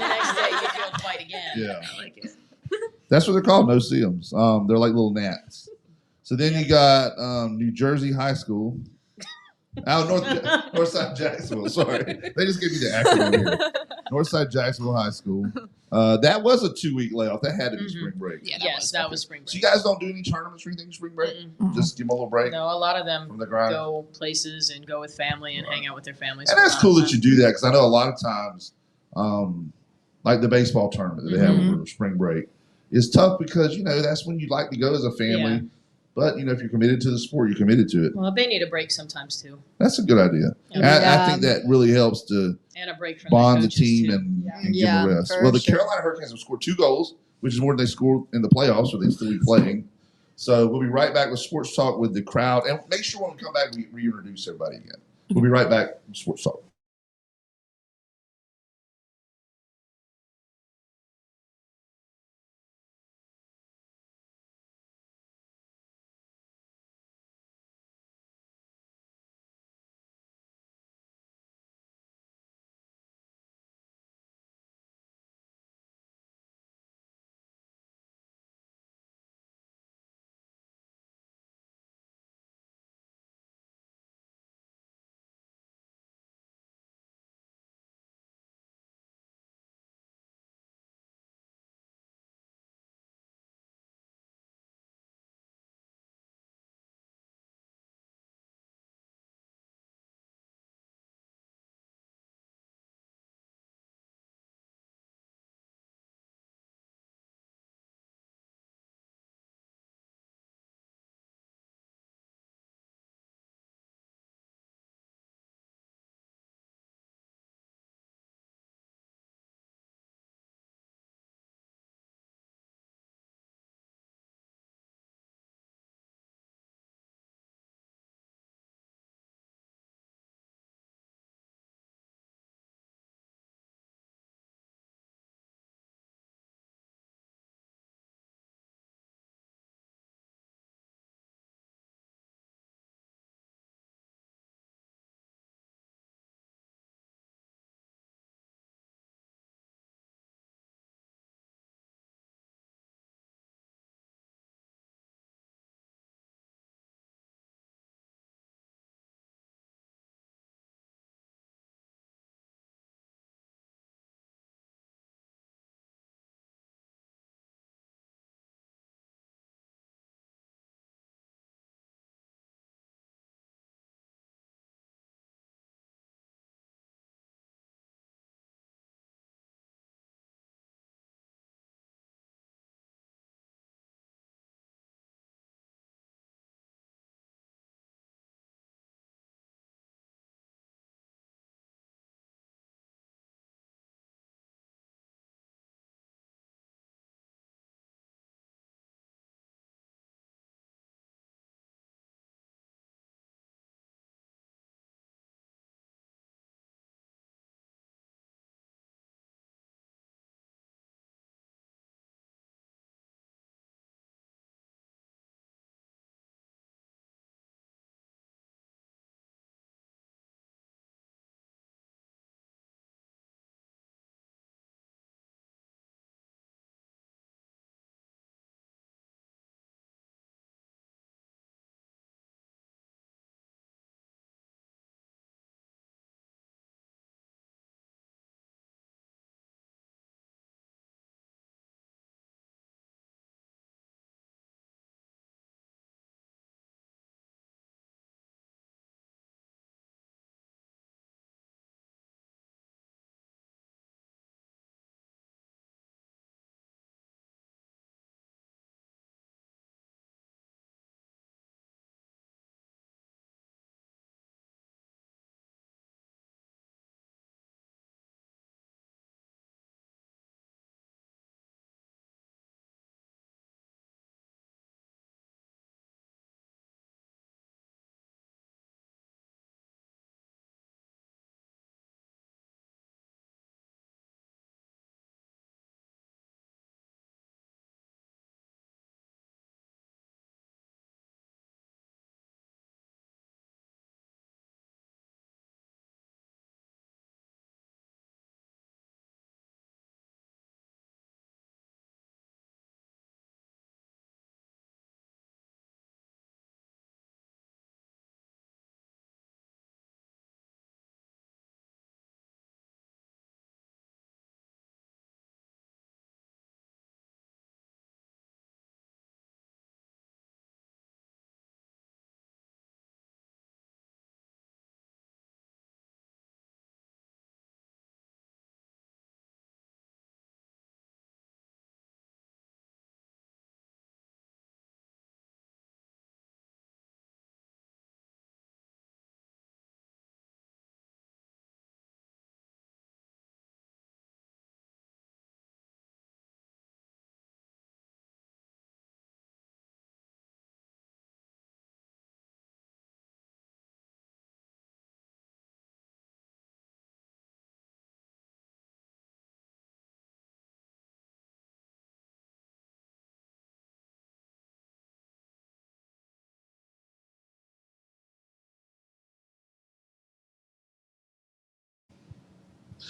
next day, you feel the fight again. Yeah. I like it. That's what they're called, no-see-ums. They're like little gnats. So then you got New Jersey High School. Northside Jacksonville. Sorry, they just gave me the acronym here. Northside Jacksonville High School. That was a 2-week layoff. That had to be Mhm. spring break. Yeah. Yes, that was spring So you break. guys don't do any tournaments or anything spring break? Mm-mm. Just give them a little break No, a lot of them from the grind. go places and go with family and hang out with their families. And that's cool that you do that because I know a lot of times, like the baseball tournament that they have Mhm. over spring break, is tough because that's when you like to go as a family. Yeah. But if you're committed to the sport, you're committed to it. Well, they need a break sometimes too, That's a good idea. Yeah. And I Yeah. think that really helps to and a break from bond their the coaches, team too. and, Yeah. and give Yeah, them a rest. for Well, the sure. Carolina Hurricanes have scored 2 goals, which is more than they scored in the playoffs, so they still be playing. So we'll be right back with Sports Talk with the crowd. And make sure when we come back, we reintroduce everybody again. We'll be right back with Sports Talk.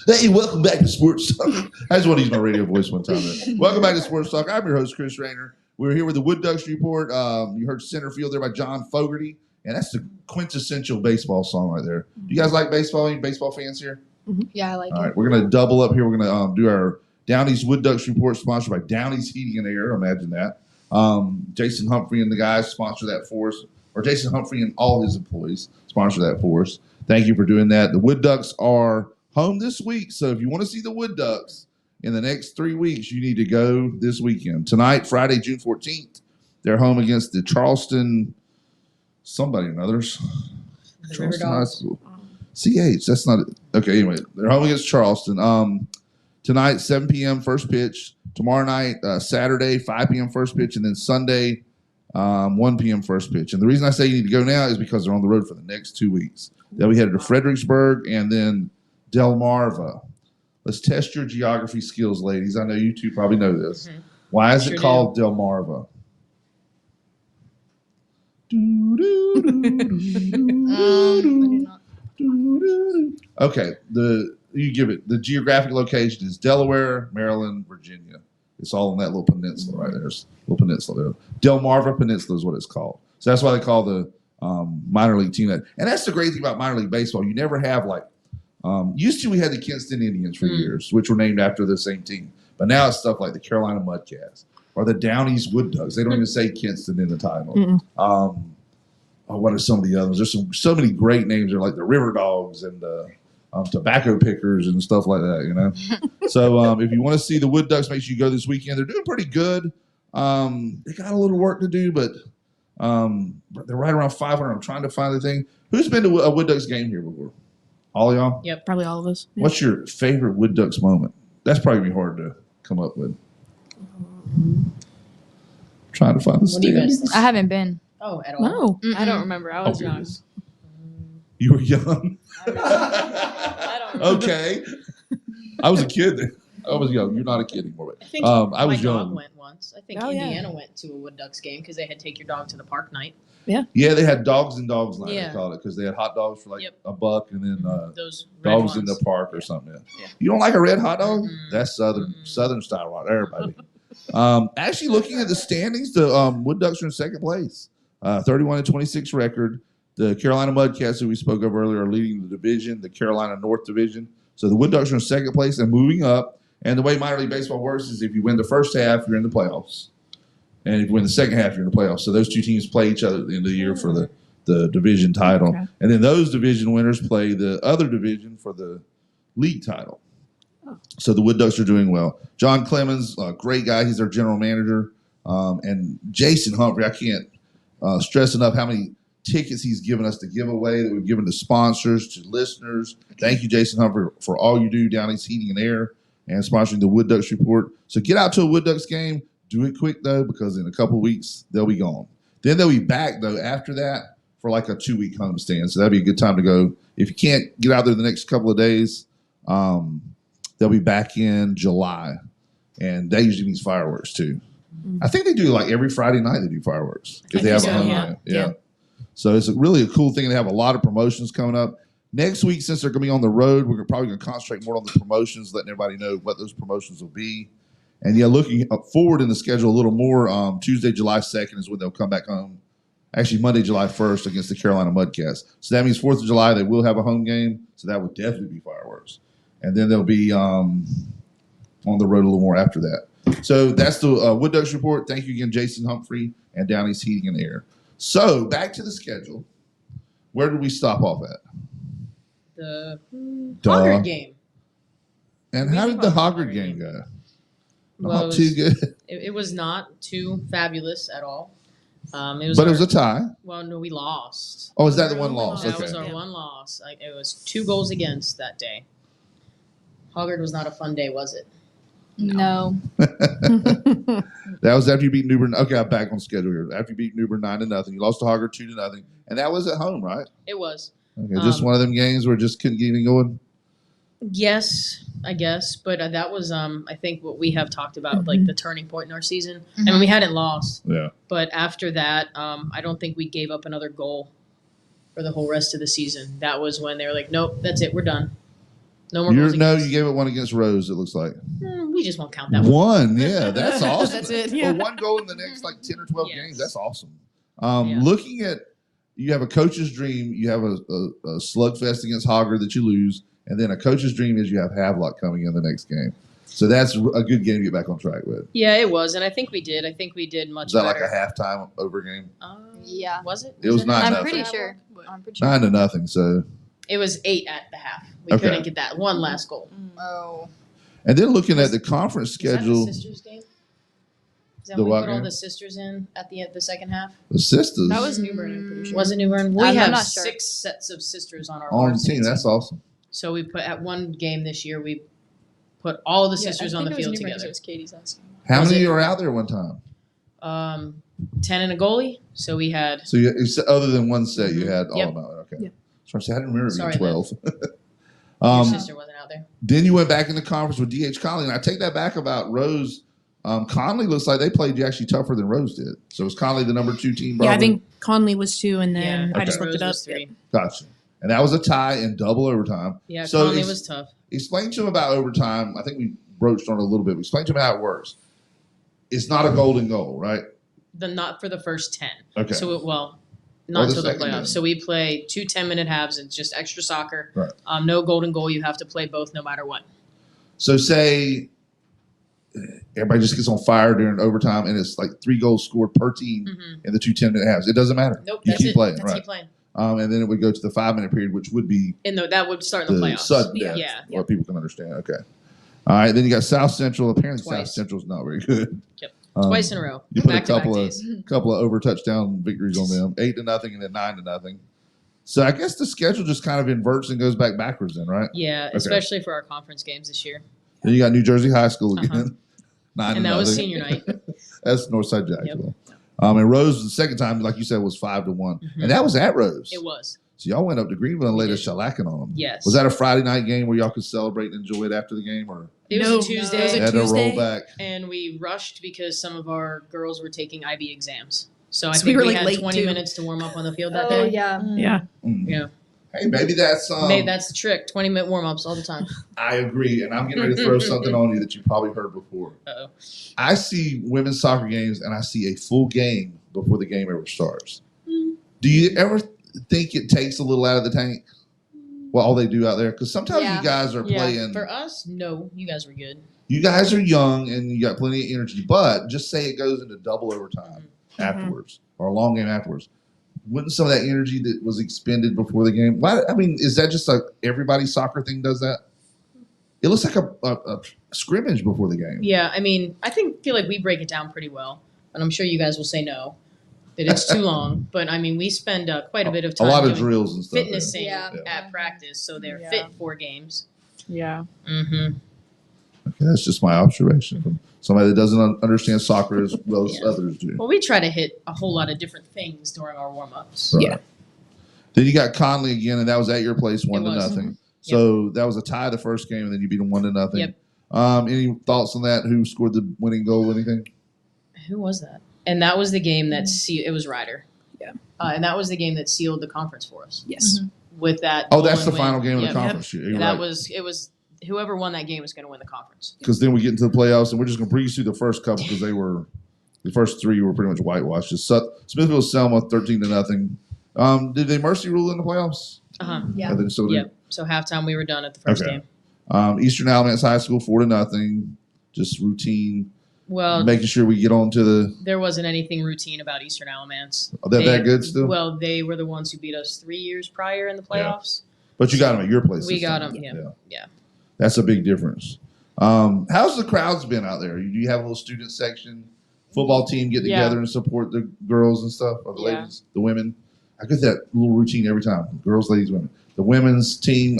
Hey, welcome back to Sports Talk. I just want to use my radio voice one time. Welcome back to Sports Talk. I'm your host, Chris Raynor. We're here with the Wood Ducks Report. You heard Center Field there by John Fogerty, and that's the quintessential baseball song right there. Do you guys like baseball? Any baseball fans here? Yeah, I like All it. right, we're going to double up here. We're going to do our Downey's Wood Ducks Report, sponsored by Downey's Heating and Air. Imagine that. Jason Humphrey and the guys sponsor that for us, or Jason Humphrey and all his employees sponsor that for us. Thank you for doing that. The Wood Ducks are home this week, so if you want to see the Wood Ducks in the next 3 weeks, you need to go this weekend. Tonight, Friday, June 14th, they're home against the Charleston somebody and others. The Charleston River High Dogs. School. CH, that's not it. Okay, anyway, they're home against Charleston. Tonight, 7 p.m. first pitch. Tomorrow night, Saturday, 5 p.m. first pitch. And then Sunday, 1 p.m. first pitch. And the reason I say you need to go now is because they're on the road for the next 2 weeks. They'll be headed to Fredericksburg and then Delmarva. Let's test your geography skills, ladies. I know you two probably know this. Mhm. Why is Sure it called Delmarva? I do not. Okay, you give it the geographic location is Delaware, Maryland, Virginia. It's all in that little peninsula right there. There's a little peninsula there. Delmarva Peninsula is what it's called. So that's why they call the minor league team that. And that's the great thing about minor league baseball. You never have like used to we had the Kinston Indians for years, which were named after the same team. But now it's stuff like the Carolina Mudcats or the Downey's Wood Ducks. They don't even say Kinston in the title. What are some of the others? There's so many great names. They're like the River Dogs and Tobacco Pickers and stuff like that, you know. So if you want to see the Wood Ducks, make sure you go this weekend. They're doing pretty good. They got a little work to do, but they're right around 500. I'm trying to find the thing. Who's been to a Wood Ducks game here before? All of y'all? Yep. Probably all of us. Yeah. What's your favorite Wood Ducks moment? That's probably be hard to come up with. Trying to find the What do you guys standings. think? I haven't been. Oh, at all. No. I don't remember. I was Oh, young. goodness. You were young. I don't remember. Okay. I was a kid then. I was young. You're not a kid anymore. I think I my was dog young. went once. I think Oh, yeah. Indiana went to a Wood Ducks game because they had take your dog to the park night. Yeah, they had dogs and dogs night. Yeah. They called it because they had hot dogs for like Yep. $1, and then Those red dogs in ones. the park or something. Yeah. You don't like a red hot dog? Mm-mm. That's southern Mm-mm. southern style right there, buddy. Actually, looking at the standings, the Wood Ducks are in second place, 31-26 record. The Carolina Mudcats, who we spoke of earlier, are leading the division, the Carolina North Division. So the Wood Ducks are in second place and moving up. And the way minor league baseball works is if you win the first half, you're in the playoffs. And if you win the second half, you're in the playoffs. So those two teams play each other at the end of the year for the division title. Okay. And then those division winners play the other division for the league title. So the Wood Ducks are doing well. John Clemens, great guy. He's their general manager. And Jason Humphrey, I can't stress enough how many tickets he's given us to give away that we've given to sponsors, to listeners. Thank you, Jason Humphrey, for all you do down East Heating and Air and sponsoring the Wood Ducks Report. So get out to a Wood Ducks game. Do it quick, though, because in a couple of weeks, they'll be gone. Then they'll be back, though, after that for like a 2-week homestand. So that'd be a good time to go. If you can't get out there the next couple of days, they'll be back in July. And that usually means fireworks, too. I think they do like every Friday night they do fireworks if they have a so, home yeah. game. Yeah. So it's really a cool thing. They have a lot of promotions coming up. Next week, since they're going to be on the road, we're probably going to concentrate more on the promotions, letting everybody know what those promotions will be. And yeah, looking forward in the schedule a little more, Tuesday, July 2nd is when they'll come back home. Actually, Monday, July 1st against the Carolina Mudcats. So that means 4th of July, they will have a home game. So that would definitely be fireworks. And then they'll be on the road a little more after that. So that's the Wood Ducks Report. Thank you again, Jason Humphrey and Downey's Heating and Air. So back to the schedule. Where did we stop off at? The Duh. Hoggard game. And We how leave did the off Hoggard Hoggard game game. go? Well, Not too good. It was not too fabulous at all. It was But it our- was a tie. well, no, we lost. Oh, is that the one loss? That Okay. was our one loss. It was 2 goals against that day. Hoggard was not a fun day, was it? No. That was after you beat Newbern. Okay, I'm back on schedule here. After you beat Newbern 9-0, you lost to Hoggard 2-0, and that was at home, right? It was. Okay, just one of them games where it just couldn't get anything going. Yes, I guess, but that was I think what we have talked about, like the turning point in our season. I mean, we hadn't lost, Yeah. but after that, I don't think we gave up another goal for the whole rest of the season. That was when they were like, "Nope, that's it, we're done." No more goals You against. gave it one against Rose, it looks like. We just won't count that one. One, yeah, that's awesome. That's it, yeah. Well, one goal in the next like 10 or 12 Yes. games, that's awesome. Yeah. Looking at, you have a coach's dream, you have a slugfest against Hogger that you lose, and then a coach's dream is you have Havelock coming in the next game. So that's a good game to get back on track with. Yeah, it was, and I think we did. I think we did much Was that better. like a halftime over game? Yeah. Was it? It was 9-0. I'm pretty sure. I'm pretty sure. 9-0. So, It was 8 at the half. We Okay. couldn't get that one last goal. Oh. and then looking at the conference Was that schedule, the sisters game? Is that The when what we put all game? the sisters in at the second half? the sisters That was New Bern, I'm pretty sure. Was it New Bern? We I'm have not sure. 6 sets of sisters on our on the varsity team. That's awesome. So we put at one game this year. We put all of the sisters on the field It together. was Katie's asking. How Was many it- were out there one time? 10 and a goalie. So we had. So other than one set, you had all Yep. of them out there. Okay. Yep. So I didn't remember it being Sorry, 12. Your sister wasn't out there. Then you went back in the conference with DH Conley, and I take that back about Rose. Conley looks like they played you actually tougher than Rose did. So was Conley the number 2 team? Yeah, I probably? think Conley was 2, and then Yeah, I just Okay. looked it Rose up. was 3. Gotcha. And that was a tie in double overtime. Yeah, So Conley ex- was tough. Explain to him about overtime. I think we broached on it a little bit. Explain to him how it works. It's not a golden goal, right? Not for the first 10. Okay. So Or not the until the second playoffs. game. So we play 2 10-minute halves. It's just extra soccer. Right. No golden goal. You have to play both no matter what. So say everybody just gets on fire during overtime, and it's like 3 goals scored per team Mhm. in the 2 10-minute halves. It doesn't matter. Nope. You That's keep it. playing, That's right? keep playing. And then it would go to the 5-minute period, which would be That would start in the the playoffs. sudden Yeah. death, Yeah. what people can understand. Okay. All right. Then you got South Central. Apparently, South Twice. Central's not very good. Yep. Um, Twice in a row. You put a Back-to-back couple of days. over touchdown victories on them, 8-0 and then 9-0. So I guess the schedule just kind of inverts and goes backwards, then, right? Yeah, Okay. especially for our conference games this year. Then you got New Jersey High School again, Uh-huh. 9-0. And that was senior night. That's Northside Jacksonville. And Rose the second time, like you said, was 5-1, Mhm. and that was at Rose. It was. So y'all went up to Greenville and We laid a did. shellacking on them. Yes. Was that a Friday night game where y'all could celebrate and enjoy it after the game, or It was No, a Tuesday. it was a had to roll Tuesday? back? And we rushed because some of our girls were taking IB exams. So I So think we were, we like, had late, 20 too. minutes to warm up on the field that Oh day. yeah. Yeah. Mm. Yeah. Hey, maybe that's Maybe that's the trick. 20-minute warm-ups all the time. I agree, and I'm getting ready to throw something on you that you probably heard before. Uh-oh. I see women's soccer games, and I see a full game before the game ever starts. Do you ever think it takes a little out of the tank? Well, all they do out there, because sometimes Yeah. you guys are Yeah. playing. For us, no. You guys were good. You guys are young and you got plenty of energy, but just say it goes into double overtime afterwards or a long game afterwards. Wouldn't some of that energy that was expended before the game? Why? I mean, is that just like everybody's soccer thing does that? It looks like a scrimmage before the game. Yeah, I mean, feel like we break it down pretty well. And I'm sure you guys will say no, that it's too long. But, I mean, we spend quite a bit of A time lot of doing drills and stuff. fitnessing Yeah. at practice. So they're Yeah. fit for games. Yeah. Mm-hmm. Okay, that's just my observation from somebody that doesn't understand soccer as well as Yeah. others do. Well, we try to hit a whole lot of different things during our warm-ups. Right. Yeah. Then you got Conley again, and that was at your place, 1-0. was. So that was a tie the first game, and then you beat them 1-0. Yep. Any thoughts on that? Who scored the winning goal? Anything? Who was that? And that was the game that it was Ryder. Yeah. And that was the game that sealed the conference for us Yes. with that. Oh, goal that's the and final win. game of Yep. the conference. You're That right. was whoever won that game was going to win the conference. Because then we get into the playoffs, and we're just going to breeze through the first couple because the first 3 were pretty much whitewashed. Just Smithville, Selma, 13-0. Did they mercy rule in the playoffs? Uh-huh. Yeah. I think so. Yep. So halftime we were done at the first Okay. game. Eastern Alamance High School, 4-0. Just routine, Well, making sure we get on to the. there wasn't anything routine about Eastern Alamance. Are they that good still? Well, they were the ones who beat us 3 years prior in the playoffs. But you got them at your place. We this got time. them, yeah. That's a big difference. How's the crowds been out there? Do you have a little student section, football team get Yeah. together and support the girls and stuff, or the Yeah. ladies, the women? I get that little routine every time. Girls, ladies, women. The women's team.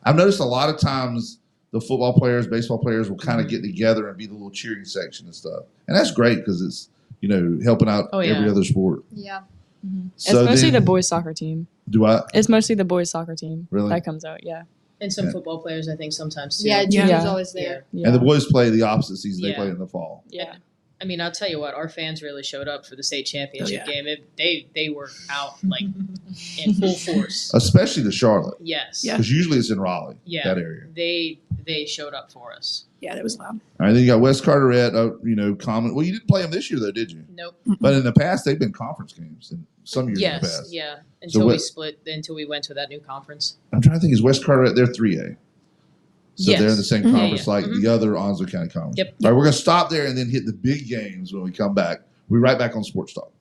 I've noticed a lot of times the football players, baseball players will kind of get together and be the little cheering section and stuff, and that's great because it's helping out Oh, yeah. every other sport. Yeah. So it's mostly then- the boys soccer team. Do I It's mostly the boys soccer team Really? that comes out. Yeah. And some Yeah. football players, I think, sometimes too. Yeah, Junior's Yeah. always there. Yeah. And the boys play the opposite season. They Yeah. play in the fall. Yeah. I mean, I'll tell you what, our fans really showed up for the state championship Oh, yeah. game. They were out like in full force. Especially to Charlotte. Yes. Yeah. Because usually it's in Raleigh, Yeah. that area. They showed up for us. Yeah, that was loud. All right, then you got West Carteret, common. Well, you didn't play them this year, though, did you? Nope. But in the past, they've been conference games in some years in the Yes. past. Yeah. Until what- we split. Until we went to that new conference. I'm trying to think, is West Carteret, they're 3A. So Yes. they're in the same Mhm. Yeah, conference yeah. like Mhm. the other Onslow County Conference. Yep. All right, we're going to stop there and then hit the big games when we come back. We'll be right back on Sports Talk.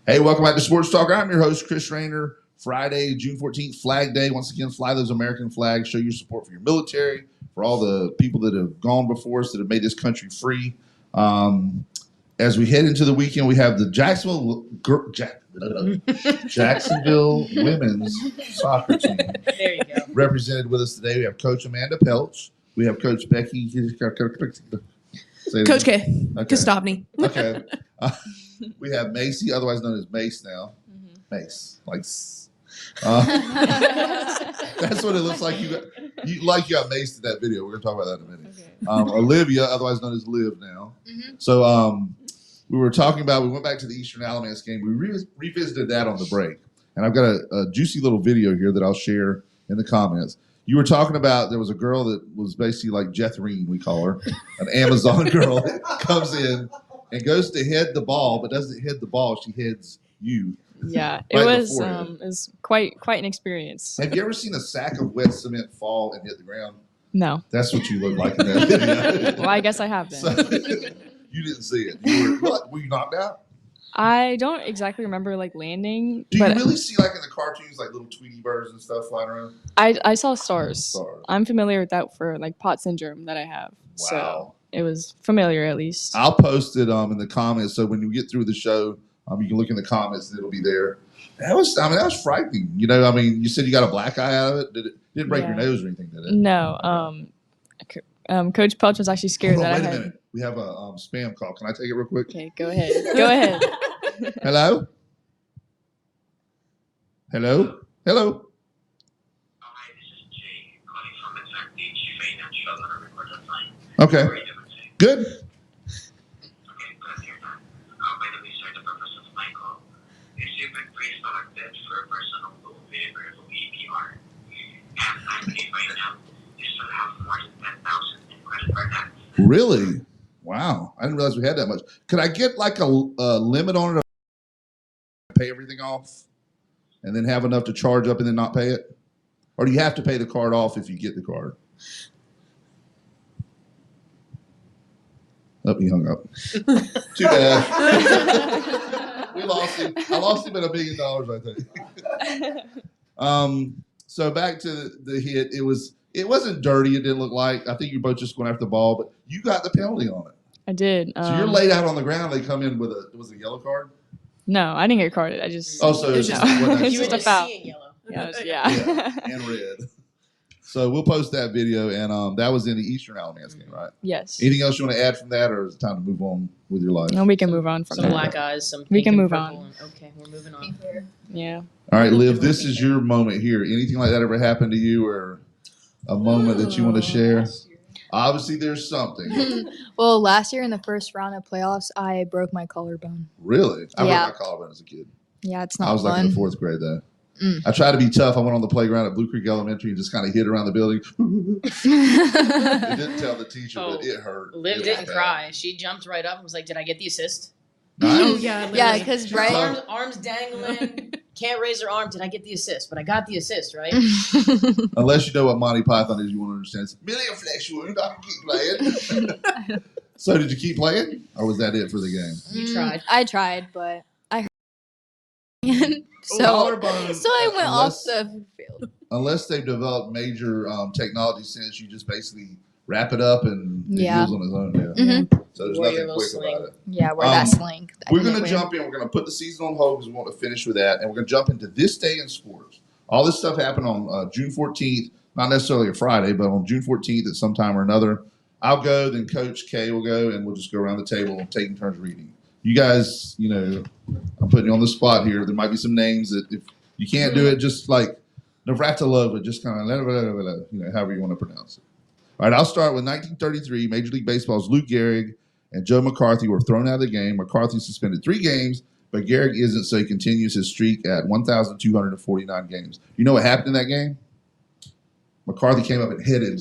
Hey, welcome back to Sports Talk. I'm your host, Chris Raynor. Friday, June 14th, Flag Day. Once again, fly those American flags. Show your support for your military, for all the people that have gone before us that have made this country free. As we head into the weekend, we have the Jacksonville women's soccer team There you go. represented with us today. We have Coach Amanda Pelch. We have Coach Becky. Say it Coach again. K. Okay. Kostopny. Okay. We have Macy, otherwise known as Mace now. Mace. That's what it looks like. You got maced in that video. We're going to talk about that in a minute. Okay. Olivia, otherwise known as Liv now. So we were talking about, we went back to the Eastern Alamance game. We revisited that on the break. And I've got a juicy little video here that I'll share in the comments. You were talking about there was a girl that was basically like Jethreen, we call her, an Amazon girl that comes in and goes to head the ball, but doesn't head the ball. She heads you. Yeah, Right it was before you. it was quite an experience. Have you ever seen a sack of wet cement fall and hit the ground? No, That's what you look like in that video. well, I guess I have been. So, you didn't see it. Were you knocked out? I don't exactly remember like landing, Do you but really see like in the cartoons like little Tweety birds and stuff flying around? I saw stars. Stars. I'm familiar with that for like pot syndrome that I have. So Wow. it was familiar at least. I'll post it in the comments. So when you get through the show, you can look in the comments and it'll be there. That was frightening. You said you got a black eye out of it. Didn't break your Yeah. nose or anything, did it? No, Coach Pelch was actually scared Hold on, that wait I a had. minute. We have a spam call. Can I take it real quick? Okay, go ahead. Go ahead. Hello? Hello? Hello? Okay. How are you doing today? Good. Okay, glad to hear that. By the way, sir, the purpose of my call is to increase our bid for a personal loan with variable APR. And I believe right now you still have more than 10,000 in credit for that. Really? Wow. I didn't realize we had that much. Could I get like a limit on it to pay everything off and then have enough to charge up and then not pay it? Or do you have to pay the card off if you get the card? Oh, he hung up. Too bad. We lost him. I lost him at $1 million, I think. So back to the hit. It wasn't dirty. It didn't look like. I think you're both just going after the ball, but you got the penalty on it. I did. So you're laid out on the ground. They come in with was it a yellow card? No, I didn't get carded. I just. Oh, so it's No. just wasn't It's You were just a just foul. seeing yellow. Yeah. and red. So we'll post that video, and that was in the Eastern Alamance game, right? Yes. Anything else you want to add from that, or is it time to move on with your life? No, we can move on from Some that. black eyes, some We pink can and move purple, on. and- okay, we're moving on. Yeah. All right, Liv, this is your moment here. Anything like that ever happened to you, or a moment that you want to share? Obviously, there's something. Well, last year in the first round of playoffs, I broke my collarbone. Really? I Yeah. broke my collarbone as a kid. Yeah, it's I not was like in the fun. 4th grade, though. Mm. I tried to be tough. I went on the playground at Blue Creek Elementary and just kind of hit around the building. It didn't tell the teacher, but it hurt. Liv It was didn't bad. cry. She jumped right up and was like, "Did I get the assist?" Oh, Nice. yeah. Yeah, literally. because right. Arms dangling, can't raise her arm. Did I get the assist? But I got the assist, right? Unless you know what Monty Python is, you want to understand. It's merely a flesh wound. I can keep playing. So did you keep playing, or was that it for the game? You tried. I tried, but I hurt. so Collarbone, so I went off unless- the field. Unless they've developed major technology since, you just basically wrap it up and it Yeah. heals on its own. Yeah. Mhm. So there's Wore your nothing little quick sling. about it. Yeah, where that sling. I We're didn't going to win. jump in. We're going to put the season on hold because we want to finish with that. And we're going to jump into this day in sports. All this stuff happened on June 14th, not necessarily a Friday, but on June 14th at some time or another. I'll go, then Coach K will go, and we'll just go around the table and taking turns reading. You guys, I'm putting you on the spot here. There might be some names that if you can't do it, just like Navratilova, just kind of, however you want to pronounce it. All right, I'll start with 1933. Major League Baseball's Lou Gehrig and Joe McCarthy were thrown out of the game. McCarthy suspended 3 games, but Gehrig isn't, so he continues his streak at 1,249 games. You know what happened in that game? McCarthy came up and headed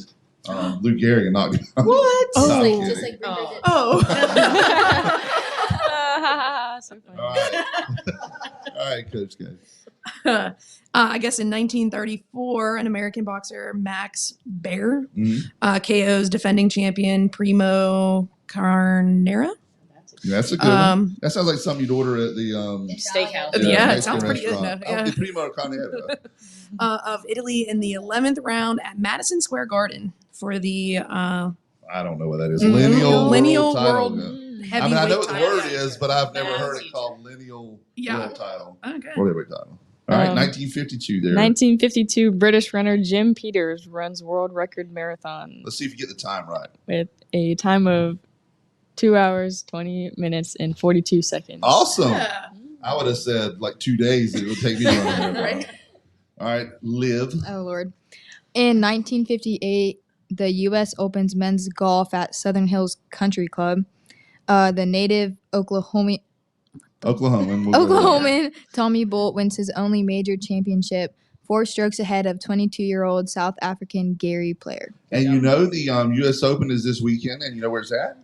Lou Gehrig and knocked him out. What? Not Oh. kidding. Just like River did. Oh. So funny. All right. All right, Coach K. I guess in 1934, an American boxer, Max Baer, Mhm. KO's defending champion, Primo Carnera. That's a That's a good one. Um, That sounds like something you'd order at the steakhouse. Yeah, it Mexican sounds pretty good restaurant. enough, yeah. The Primo Carnera. of Italy in the 11th round at Madison Square Garden for the I don't know what that is. Lineal Lineal World world title. Yeah. heavyweight I know what the title. word is, but I've never Yeah. heard it called lineal Yeah. world title. Okay. Or heavyweight title. All right, 1952 there. 1952 British runner Jim Peters runs world record marathon Let's see if you get the time right. with a time of 2 hours, 20 minutes, and 42 seconds. Awesome. Yeah. I would have said like 2 days it would take me to run a marathon. Right. All right, Liv. Oh Lord. In 1958, the U.S. Opens men's golf at Southern Hills Country Club. The native Oklahoman Tommy Bolt wins his only major championship, 4 strokes ahead of 22-year-old South African Gary Player. And you know the U.S. Open is this weekend, and you know where it's at?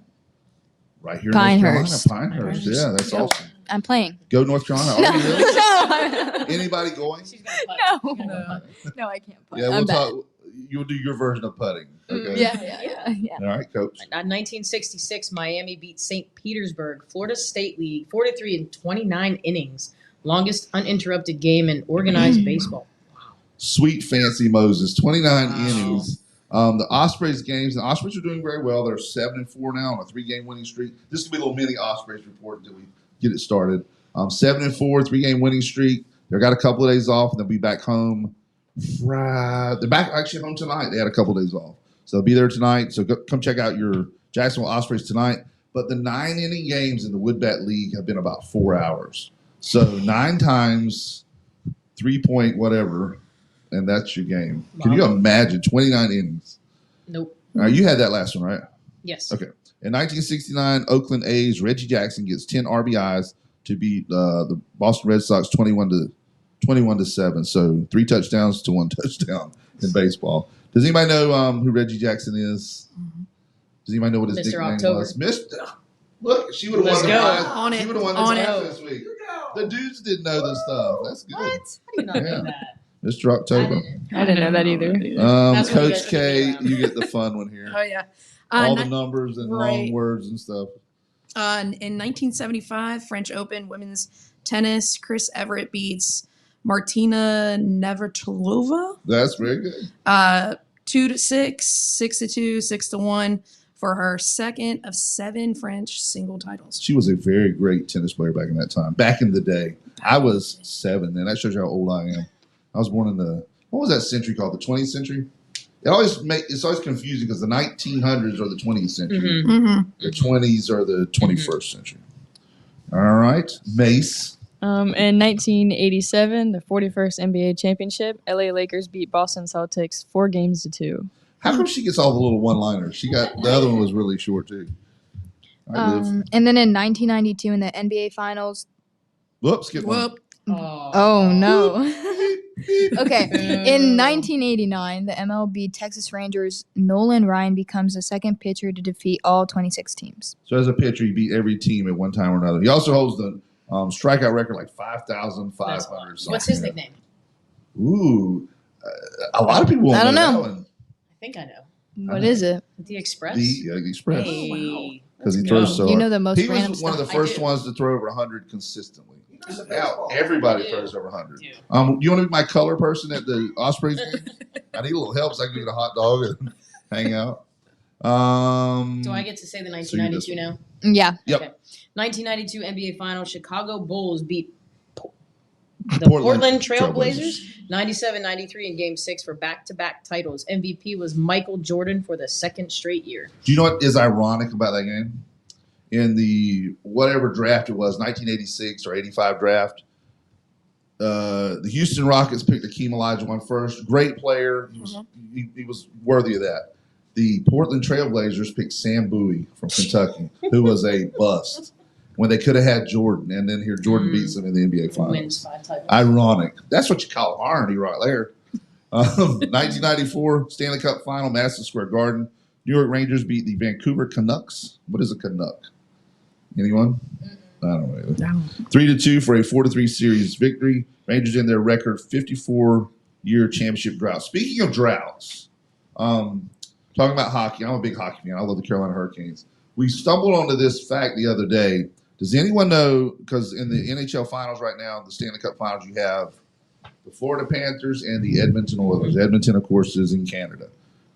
Right here in Pinehurst. North Carolina. Pinehurst. Yeah, that's Yep. awesome. I'm playing. Go North Carolina. No, Are you really? no, Anybody going? She's gonna putt. No. She's gonna putt. no, I can't play. Yeah, we'll I'm bad. talk. You'll do your version of putting. Okay. Yeah. All right, Coach. 1966, Miami beat St. Petersburg, Florida State League, 43 in 29 innings. Longest uninterrupted game in organized baseball. Sweet Fancy Moses, 29 Wow. innings. The Ospreys games, the Ospreys are doing very well. They're 7-4 now on a 3-game winning streak. This will be a little mini Ospreys report until we get it started. 7-4, 3-game winning streak. They've got a couple of days off, and they'll be back home Friday. They're back actually home tonight. They had a couple of days off. So they'll be there tonight. So come check out your Jacksonville Ospreys tonight. But the 9-inning games in the Woodbat League have been about 4 hours. So 9 times 3 point whatever, and that's your game. Can you imagine 29 innings? Nope. All right, you had that last one, right? Yes. Okay. In 1969, Oakland A's Reggie Jackson gets 10 RBIs to beat the Boston Red Sox 21-7. So 3 touchdowns to 1 touchdown in baseball. Does anybody know who Reggie Jackson is? Does anybody know what his Mr. nickname October. was? Look, she would have Let's won the go. prize. On it. She would have won On the it. prize this week. The dudes didn't know this stuff. That's good. What? I did not know that. Mr. October. I didn't know that either. That's what you Coach guys K, can do. you get the fun one here. Oh yeah. All the Ni- numbers and long right. words and stuff. in 1975, French Open women's tennis, Chris Everett beats Martina Navratilova. That's very good. 2-6, 6-2, 6-1 for her second of 7 French single titles. She was a very great tennis player back in that time. Back in the day. I was 7 then. That shows you how old I am. I was born in what was that century called? The 20th century? It's always confusing because the 1900s are the 20th century. Mhm. Mm-hmm. The 20s are the 21st century. All right. Mace. In 1987, the 41st NBA championship, LA Lakers beat Boston Celtics 4-2. How come she gets all the little one-liners? The other one was really short too. All right, Liv. And then in 1992 in the NBA Finals. Whoops, skip one. Whoop. Oh no. Okay. Boo. In 1989, the MLB Texas Rangers Nolan Ryan becomes the second pitcher to defeat all 26 teams. So as a pitcher, he beat every team at one time or another. He also holds the strikeout record like 5,500. What's his nickname? Ooh, a lot of people won't I don't know know. that one. I think I know. What is it? The Express. The Express. Hey. Because he Let's throws go. so You hard. know the most He random was one of the stuff. I first do. ones to throw over 100 consistently. Now everybody throws over 100. Do. You want to be my color person at the Ospreys game? I need a little help so I can get a hot dog and hang out. Do I get to say the 1992 now? Yeah. Yep. Okay. 1992 NBA Finals, Chicago Bulls beat the Portland Portland Trailblazers 97-93 in Game 6 for back-to-back titles. MVP was Michael Jordan for the second straight year. Do you know what is ironic about that game? In the whatever draft it was, 1986 or 85 draft, the Houston Rockets picked Akeem Olajuwon first. Great player. He was worthy of that. The Portland Trailblazers picked Sam Bowie from Kentucky, who was a bust when they could have had Jordan. And then here Jordan beats them in the NBA Wins Finals. 5 titles. Ironic. That's what you call irony right there. 1994 Stanley Cup Final, Madison Square Garden. New York Rangers beat the Vancouver Canucks. What is a Canuck? Anyone? I don't know. 3-2 for a 4-3 series victory. Rangers in their record 54-year championship drought. Speaking of droughts, talking about hockey, I'm a big hockey fan. I love the Carolina Hurricanes. We stumbled onto this fact the other day. Does anyone know, because in the NHL Finals right now, the Stanley Cup Finals, you have the Florida Panthers and the Edmonton Oilers. Edmonton, of course, is in Canada.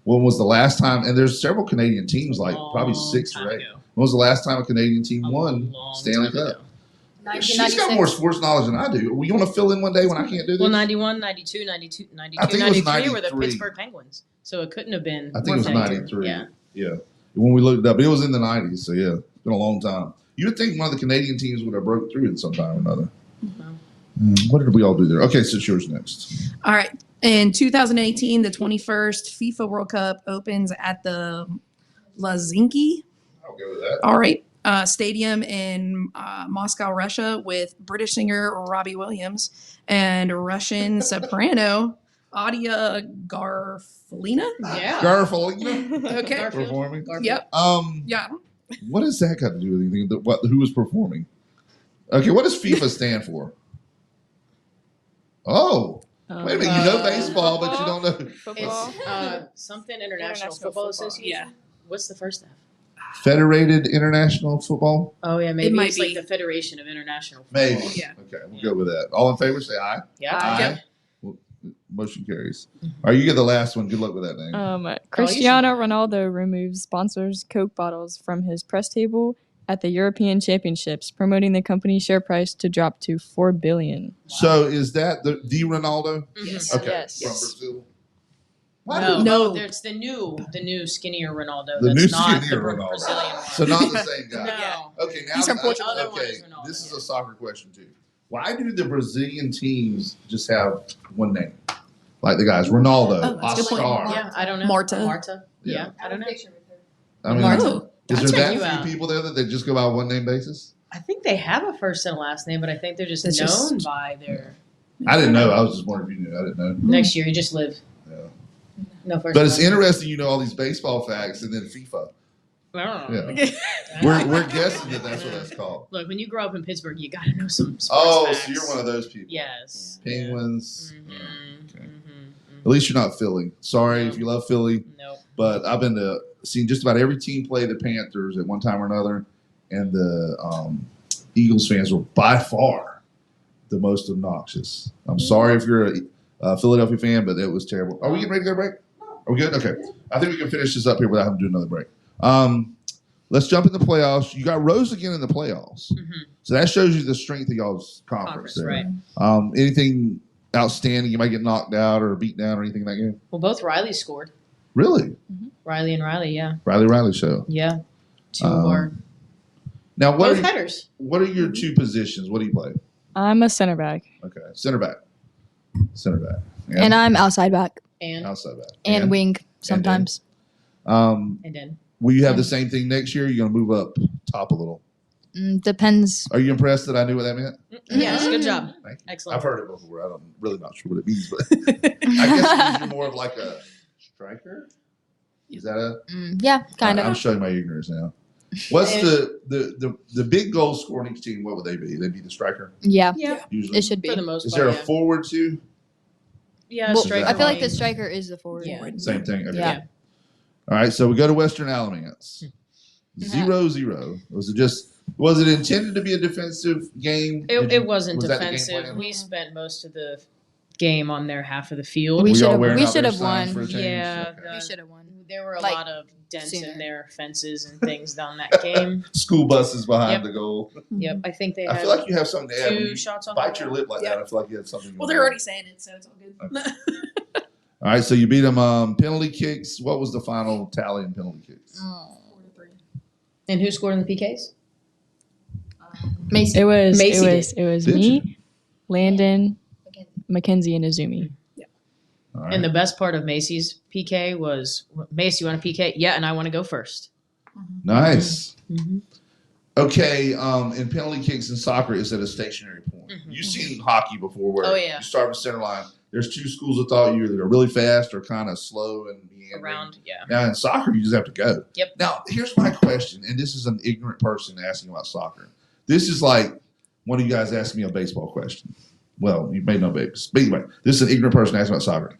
When was the last time, and there's several Canadian teams, like probably 6 or 8. When was the last time a Canadian team won Stanley Cup? She's got more sports knowledge than I do. Well, you want to fill in one day when I can't do this? Well, 91, 92, 92, 92, I think it was 93 were the 93. Pittsburgh Penguins. So it couldn't have been. I think it was that year. 93. Yeah. Yeah. When we looked it up, it was in the 90s. So, yeah, it's been a long time. You would think one of the Canadian teams would have broke through it sometime or another. What did we all do there? Okay, so it's yours next. All right. In 2018, the 21st FIFA World Cup opens at the Helsinki. I'll go with that. All right. Stadium in Moscow, Russia, with British singer Robbie Williams and Russian soprano Adia Garfalina. Yeah. Garfalina Okay. Garfield. performing. Garfield. Yep. Yeah. What has that got to do with anything? Who was performing? Okay, what does FIFA stand for? Oh, wait a minute. You know baseball, but you don't know. Football. It's something International International Football Football. Association. Yeah. What's the first F? Federated International Football? Oh yeah, maybe might it's like be. the Federation of International Football. Maybe. Yeah. Okay, we'll go with that. All in favor, say aye. Yeah. Aye. Well, motion carries. All right, you get the last one. Good luck with that name. Cristiano Ronaldo removes sponsors' Coke bottles from his press table at the European Championships, promoting the company's share price to drop to $4 billion. So is that the Ronaldo? Yes. Okay, Yes. from Brazil. Why No, did- No. there's the new skinnier Ronaldo. The That's new not skinnier the Ronaldo. Brazilian one. So not the same guy. No. Okay, now He's from Portugal. The other one Okay, is Ronaldo, this is yeah. a soccer question too. Why do the Brazilian teams just have one name? Like the guys, Ronaldo, Oh, that's a good Oscar. point. Yeah, I don't know. Marta. Marta. Yeah, I don't know. I mean, Martin. Oh, is I'll there check you that out. few people there that they just go by one name basis? I think they have a first and last name, but I think they're just It's known just- by their I didn't know. I was just wondering if you knew. I didn't know. next year. You just live. Yeah. No first. But and it's last name. interesting, you know, all these baseball facts and then FIFA. Yeah. We're guessing that that's what that's called. Look, when you grow up in Pittsburgh, you got to know some sports Oh, facts. so you're one of those people. Yes. Penguins. Mhm, Okay. mhm, At least you're not Philly. Sorry No. if you love Philly, Nope. but I've been to seen just about every team play the Panthers at one time or another, and the Eagles fans were by far the most obnoxious. I'm sorry if you're a Philadelphia fan, but it was terrible. Are we getting ready to go break? Are we good? Okay. I think we can finish this up here without having to do another break. Let's jump in the playoffs. You got Rose again in the playoffs. Mhm. So that shows you the strength of y'all's conference there. Right. Anything outstanding? You might get knocked out or beat down or anything in that game? Well, both Riley scored. Really? Riley and Riley, yeah. Riley show. Yeah. Two of our Now, both headers. what are your two positions? What do you play? I'm a center back. Okay. Center back. And I'm outside back And outside back. and wing sometimes. Um, and then will you have the same thing next year? Or you're going to move up top a little. Depends. Are you impressed that I knew what that meant? yes, good job. Thank you. Excellent. I've heard it before. I'm really not sure what it means, but I guess it means you're more of like a striker. Is that a? Yeah, kind I'm of. showing my ignorance now. What's the big goal scorer in each team? What would they be? They'd be the striker Yeah, Yeah, usually. it should be. for the most Is part. there a yeah. forward too? Yeah, Well, striker. I feel like the wing. striker is the forward. Yeah. Same thing. Okay. Yeah. All right. So we go to Western Alamance. 0-0. Was it intended to be a defensive game? It wasn't was that the game defensive. plan? We spent most of the game on their half of the field. We Were y'all should've- wearing we out their should've signs won. for a change? Yeah, Okay. We should have won. There were a Like, lot of dents sooner. in their fences and things down that game. School buses behind Yep. the goal. Yep, I think they I had feel like you have something to add. When 2 you shots on bite goal. your lip like that, I feel like you had something. Well, going they're on. already saying it, so it's all good. All right, so you beat them. Penalty kicks. What was the final tally in penalty kicks? 4-3. And who scored in the PKs? Mason. It was Macy it was Did me, Landon, Mackenzie, and Azumi. All right. And the best part of Macy's PK was, Macy, you want a PK? Yeah, and I want to go first. Nice. Mm-hmm. Okay, in penalty kicks in soccer, is at a stationary point. Mhm. You've seen hockey before where Oh, yeah. you start with center line. There's two schools of thought. You either are really fast or kind of slow and meandering. Around, yeah. Now in soccer, you just have to go. Yep. Now here's my question, and this is an ignorant person asking about soccer. This is like one of you guys asking me a baseball question. Well, you may know babies. But anyway, this is an ignorant person asking about soccer.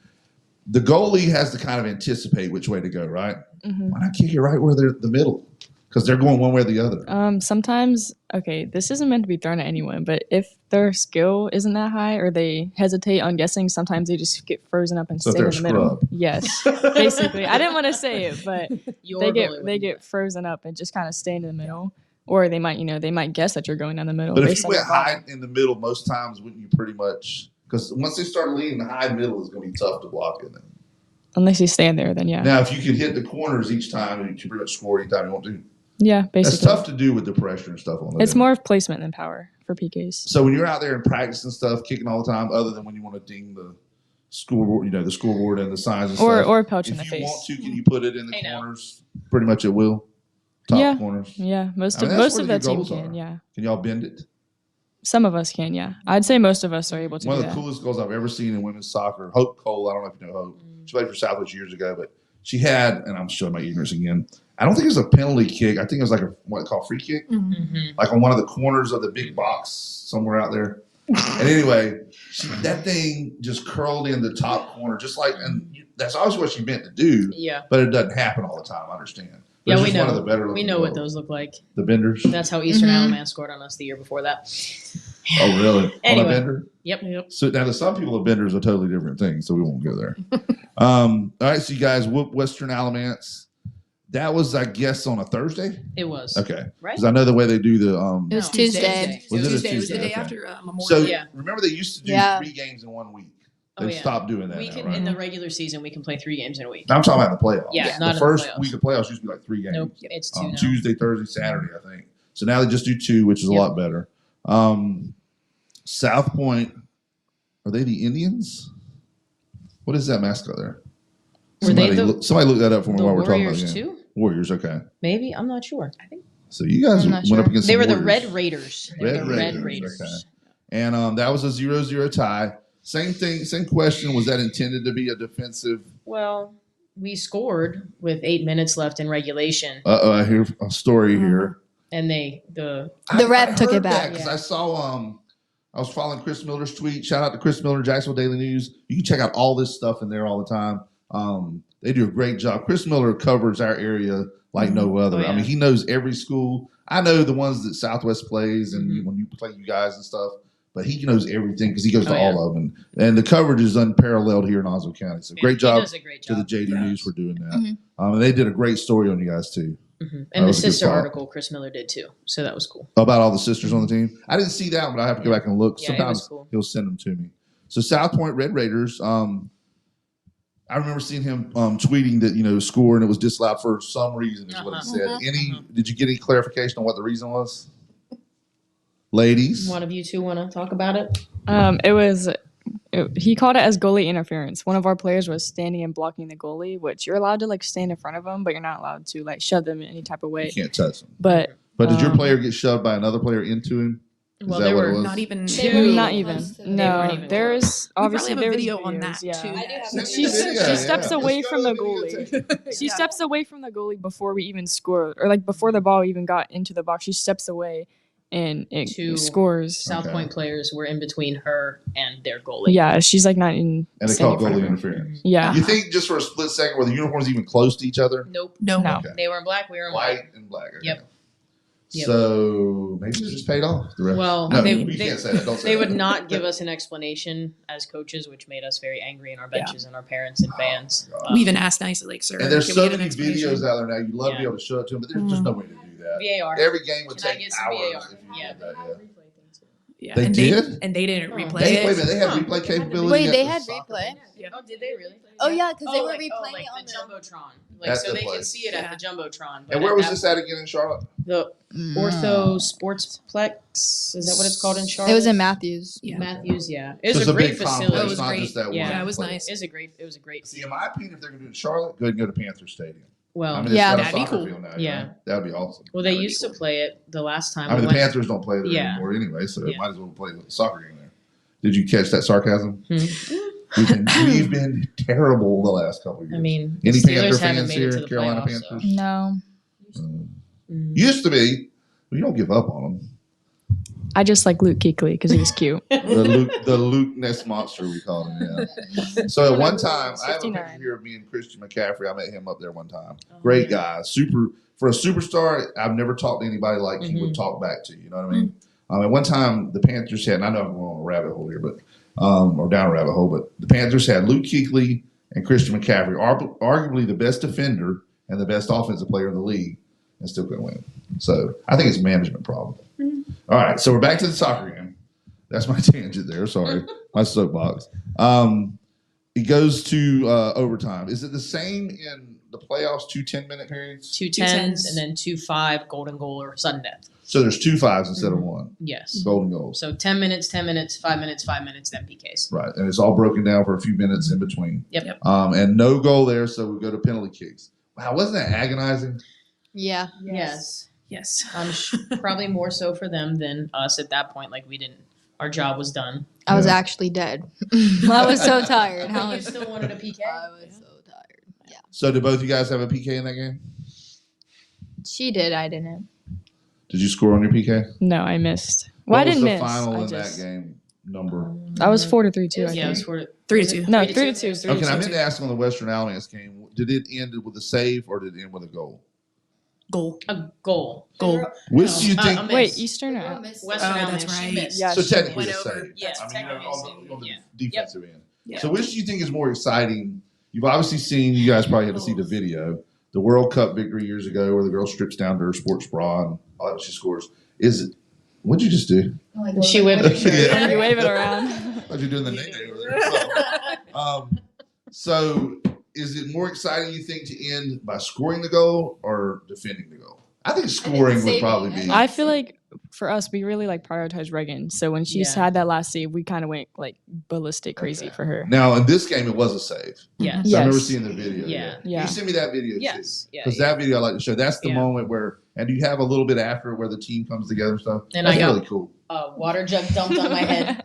The goalie has to kind of anticipate which way to go, right? Mhm. Why not kick it right where they're the middle? Because they're going one way or the other. Sometimes, okay, this isn't meant to be thrown at anyone, but if their skill isn't that high or they hesitate on guessing, sometimes they just get frozen up and So stay they're in a the middle. scrub. Yes, basically. I didn't want to say it, but Your they goalie get would they do get that. frozen up and just kind of stay in the middle, or they might guess that you're going down the middle. But if based you on went their body. high in the middle, most times wouldn't you pretty much? Because once they start leaning, the high middle is going to be tough to block in. Unless you stand there, then yeah, Now, if you could hit the corners each time, you can pretty much score anytime you want to. yeah, That's basically. tough to do with the pressure and stuff on the It's more of placement than power for PKs. So when you're out there and practicing stuff, kicking all the time, other than when you want to ding the scoreboard, the scoreboard and the signs and stuff. Or Pelch in If the you face. want to, can you put it in the I know. corners? Pretty much at will. Top Yeah. corners. Yeah, most I mean, of that's most where of the that team goals can. are. Yeah, Can y'all bend it? some of us can. Yeah, I'd say most of us are able to One do of the that. coolest goals I've ever seen in women's soccer. Hope Cole. I don't know if you know Hope. She played for Southwich years ago, but she had, and I'm showing my ignorance again. I don't think it was a penalty kick. I think it was like what they call free kick, Mm-hmm. like on one of the corners of the big box somewhere out there. And anyway, that thing just curled in the top corner, just like, and that's always what she meant to do, Yeah. but it doesn't happen all the time. I understand. But Yeah, it's we just know. one of the better We looking know what goals. those look like. The benders. That's how Eastern Mhm. Alabama scored on us the year before that. Oh, really? On a Anyway. bender? Yep. So now, to some people, a bender is a totally different thing, so we won't go there. All right, so you guys whoop Western Alamance. That was, I guess, on a Thursday. It was. Okay, Right? because I know the way they do the. It was No, Tuesday. Was it a It was the Tuesday? day Okay. after Memorial. So Day. Yeah. remember, they used to do Yeah. 3 games in 1 week. Oh, They yeah. stopped doing that We now, can right? in the regular season we can play 3 games in a week. I'm talking about the playoffs. Yeah, Yeah. not The in first the playoffs. week of playoffs used to be like 3 games. Nope, it's 2 now. Tuesday, Thursday, Saturday, I think. So now they just do 2, which is a Yep. lot better. South Point, are they the Indians? What is that mascot there? Were they Somebody look that up for me The while we're talking about Warriors the game. too? Warriors. Okay. Maybe, I'm not sure. I think So you guys I'm went not sure. up against they some were the Warriors. Red Raiders. They Red were the Raiders. Red Raiders. Okay. And that was a 0-0 tie. Same thing. Same question. Was that intended to be a defensive? Well, we scored with 8 minutes left in regulation, I hear a story here. and the The ref took it back. because Yeah. I saw I was following Chris Miller's tweet. Shout out to Chris Miller, Jacksonville Daily News. You can check out all this stuff in there all the time. They do a great job. Chris Miller covers our area like no other. Oh, yeah. I mean, he knows every school. I know the ones that Southwest plays and when you play you guys and stuff, but he knows everything because he goes to Oh, all of them. And the coverage is unparalleled here in Oswego County. So great He job does a great to the job. JD News for doing that. Mhm. And they did a great story on you guys too. And That the was a good sister spot. article Chris Miller did too, so that was cool. About all the sisters on the team. I didn't see that, but I have to go back and look. Yeah, it was Sometimes cool. he'll send them to me. So South Point Red Raiders. I remember seeing him tweeting that score and it was disallowed for some reason is what he Uh-huh. said. Did you get any clarification on what the reason was? Ladies, One of you two want to talk about it? He called it as goalie interference. One of our players was standing and blocking the goalie, which you're allowed to stand in front of him, but you're not allowed to shove them in any type of you way. can't touch him. But But did your Um, player get shoved by another player into him? Is Well, that they what it were was? Not even They two. were not even. close to the- weren't No, even there's We obviously probably have a there video was on videos, that yeah. too. I do have Send a me the video. video, She steps yeah. away Let's from go the to goalie. She Yeah. steps away from the goalie before we even score, or before the ball even got into the box. She steps away, and it Two scores. South Okay. Point players were in between her and their goalie. Yeah, she's not in. And they standing called in front goalie of her. interference. Yeah, You think just for a split second were the uniforms even close to each other? Nope. No. No. Okay. They were in black. We were in white. White and black. Okay. Yep. Yep. So maybe it just paid off. The ref. Well, no, they- you can't say that. Don't say They that. would not give us an explanation as coaches, which made us very angry in our benches and our parents and fans. Oh, God. We even asked nicely, sir. And there's can so we get an many explanation? videos out there now. You'd love to be Yeah. able to show it to them, but there's just no way to do that. VAR. Every game would Can I take get some hours VAR? if you Yeah. did that. Yeah. Yeah, They and did? and they didn't Oh. replay Wait it. a minute, they had Huh. replay capability. Wait, at they the had soccer replay? game? Oh, did they really? Oh yeah, because they were like, replaying like it on the the. jumbotron. Like At so the they place. could see it at the jumbotron. But And where at was that this at again in Charlotte? The Ortho Sportsplex. Is that what it's called in Charlotte? It was in Matthews. Yeah. Matthews. Yeah, So it was it's a a great big facility. complex, It was not great. just that one. Yeah, it was place. nice. It was a great. See, in my opinion, if they're going to do it in Charlotte, go ahead and go to Panther Stadium. Well, I mean, Yeah. it's got a That'd be soccer cool. field now. Yeah. Right? That'd be awesome. well, they That'd be used to cool. play it the last time. I mean, we the went. Panthers don't play there Yeah. anymore anyway, so Yeah. might as well play the soccer game there. Did you catch that sarcasm? Hmm. We've been terrible the last couple of years. I mean, Any the Steelers Panther haven't fans made here? it to the Carolina playoffs, so. Panthers? No. Mm. Used to be. Well, you don't give up on them. I just like Luke Kuechly because he was cute. The Luke Ness monster, we called him. Yeah. So at one time, I have a 59. picture here of me and Christian McCaffrey. I met him up there one time. Oh, Great yeah. guy, super for a superstar. I've never talked to anybody like he would talk back to. You know what I mean? At one time, the Panthers had, and I know I'm going on a rabbit hole here, but or down a rabbit hole, but the Panthers had Luke Kuechly and Christian McCaffrey, arguably the best defender and the best offensive player in the league, and still couldn't win. So I think it's a management problem. All right, so we're back to the soccer game. That's my tangent there. Sorry, my soapbox. It goes to overtime. Is it the same in the playoffs? 2 10-minute periods. 2 2 10s tens. and then 2 5 golden goal or sudden death. So there's 2 5s instead of one. Yes. Golden goals. So 10 minutes, 10 minutes, 5 minutes, 5 minutes, then PKs. Right, and it's all broken down for a few minutes in between. Yep. And no goal there, so we go to penalty kicks. Wow, wasn't that agonizing? Yeah. Yes. Yes. Probably more so for them than us at that point. Like we didn't, our job was done. I was Yeah. actually dead. I was so tired. But you still wanted a PK? I was so tired. Yeah. So did both of you guys have a PK in that game? She did. I didn't. Did you score on your PK? No, I missed. Well, What I was didn't the miss. final I in just, that game number? I was 4-3 too. I Yeah, it was think. for 3-2. No, 3-2. 3-2. Okay, I meant to ask on the Western Alamance game, did it end with a save or did it end with a goal? Goal. a goal. Goal. Which do you a think? miss. Wait, Eastern or Western Oh, Alamance, that's she right. missed. Yeah, So she technically went a over. save. Yeah, I mean, technically on the yeah. defensive end. Yeah. So which do you think is more exciting? You've obviously seen, you guys probably had to see the video, the World Cup victory years ago where the girl strips down to her sports bra and all that she scores. Is it, what'd you just do? She whipped her shirt. Yeah. You wave it around. How'd you doing the nay over there? So is it more exciting, you think, to end by scoring the goal or defending the goal? I think scoring would saving probably it. be. I feel like for us, we really like prioritize Reagan. So when she Yeah. had that last save, we kind of went like ballistic crazy Okay. for her. Now in this game, it was a save. Yes. So I remember Yes. seeing the video. Yeah. Yeah. You send me that video Yes. too. Yeah. Because yeah. that video I like to show. That's the Yeah. moment where, and you have a little bit after where the team comes together and stuff. And That's I got- really cool. Water jug dumped on my head.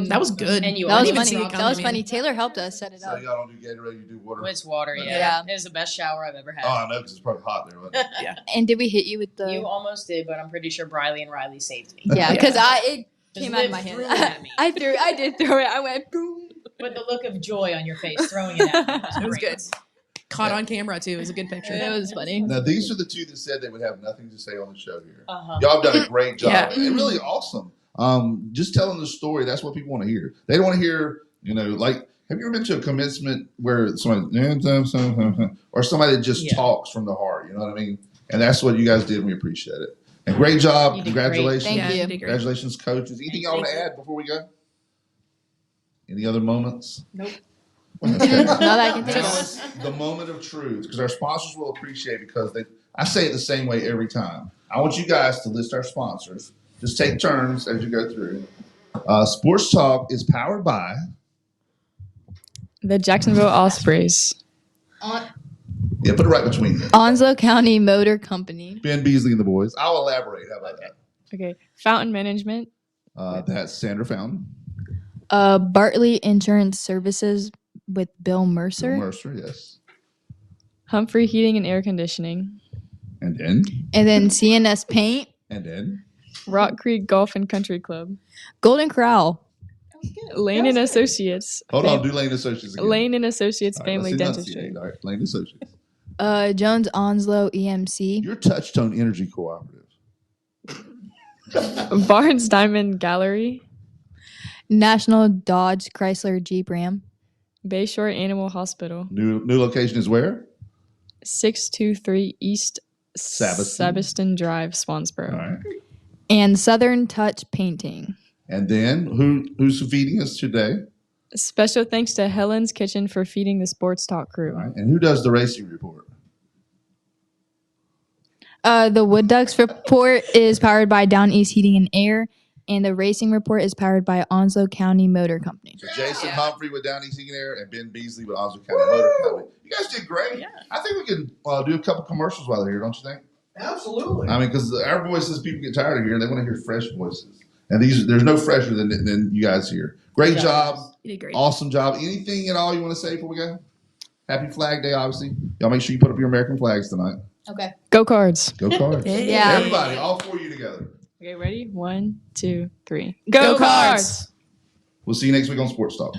That was good. And you That was didn't even funny. see it That was coming, funny. man. Taylor helped us set it So up. y'all don't do Gatorade, you do water. It's water, yeah. Yeah. It was the best shower I've ever had. Oh, I know because it's probably hot there. Wasn't it? And did we hit you with the? You almost did, but I'm pretty sure Briley and Riley saved me. Yeah, because it Just came out of Liv my hand. threw it at me. I did throw it. I went boom. But the look of joy on your face throwing it at me was It was great. good. Caught on camera too. It was a good picture. It was funny. Now these are the two that said they would have nothing to say on the show here. Uh-huh. Y'all have done a great job. Yeah. And really awesome. Just telling the story, that's what people want to hear. They don't want to hear, like, have you ever been to a commencement where somebody, or somebody that just Yeah. talks from the heart, you know what I mean? And that's what you guys did, and we appreciate it. And great job. You did great. Congratulations. Thank Yeah, you. you did great. Congratulations, coaches. Anything y'all want to add before we go? Any other moments? Nope. Not that I can think Now of. it's the moment of truth, because our sponsors will appreciate, because I say it the same way every time. I want you guys to list our sponsors. Just take turns as you go through. Sports Talk is powered by The Jacksonville Ospreys. Yeah, put it right between them. Onslow County Motor Company. Ben Beasley and the boys. I'll elaborate. How about Okay. Fountain Management. that? That's Sandra Fountain. Bartley Insurance Services with Bill Bill Mercer. Mercer, yes. Humphrey Heating and Air Conditioning. And then, And then CNS Paint. Rock Creek Golf and Country Club. Golden Corral. Lane and Associates. hold on, do Lane Associates again. Lane and Associates All right, Family let's Dentistry. enunciate. All right, Lane Associates. Jones Onslow EMC. Your Touchtone Energy Cooperative. Barnes Diamond Gallery. National Dodge Chrysler Jeep Ram. Bayshore Animal Hospital. New location is where? 623 East Sabiston Drive, Swansboro. All right. And Southern Touch Painting. And then, who's feeding us today? Special thanks to Helen's Kitchen for feeding the Sports Talk crew. All right. And who does the racing report? The Wood Ducks report is powered by Down East Heating and Air. And the racing report is powered by Onslow County Motor Company. So Jason Humphrey with Down East Heating and Air and Ben Beasley with Onslow County Motor Company. You guys did great. Yeah. I think we can do a couple commercials while they're here, don't you think? Absolutely. I mean, because our voices, people get tired of hearing. They want to hear fresh voices. And there's no fresher than you guys here. Great Yeah. job. You did great. Awesome job. Anything at all you want to say before we go? Happy Flag Day, obviously. Y'all make sure you put up your American flags tonight. Okay. Go Cards. Go Cards. Yeah. Everybody, all four of you together. Okay, ready? 1, 2, 3. Go Cards! We'll see you next week on Sports Talk.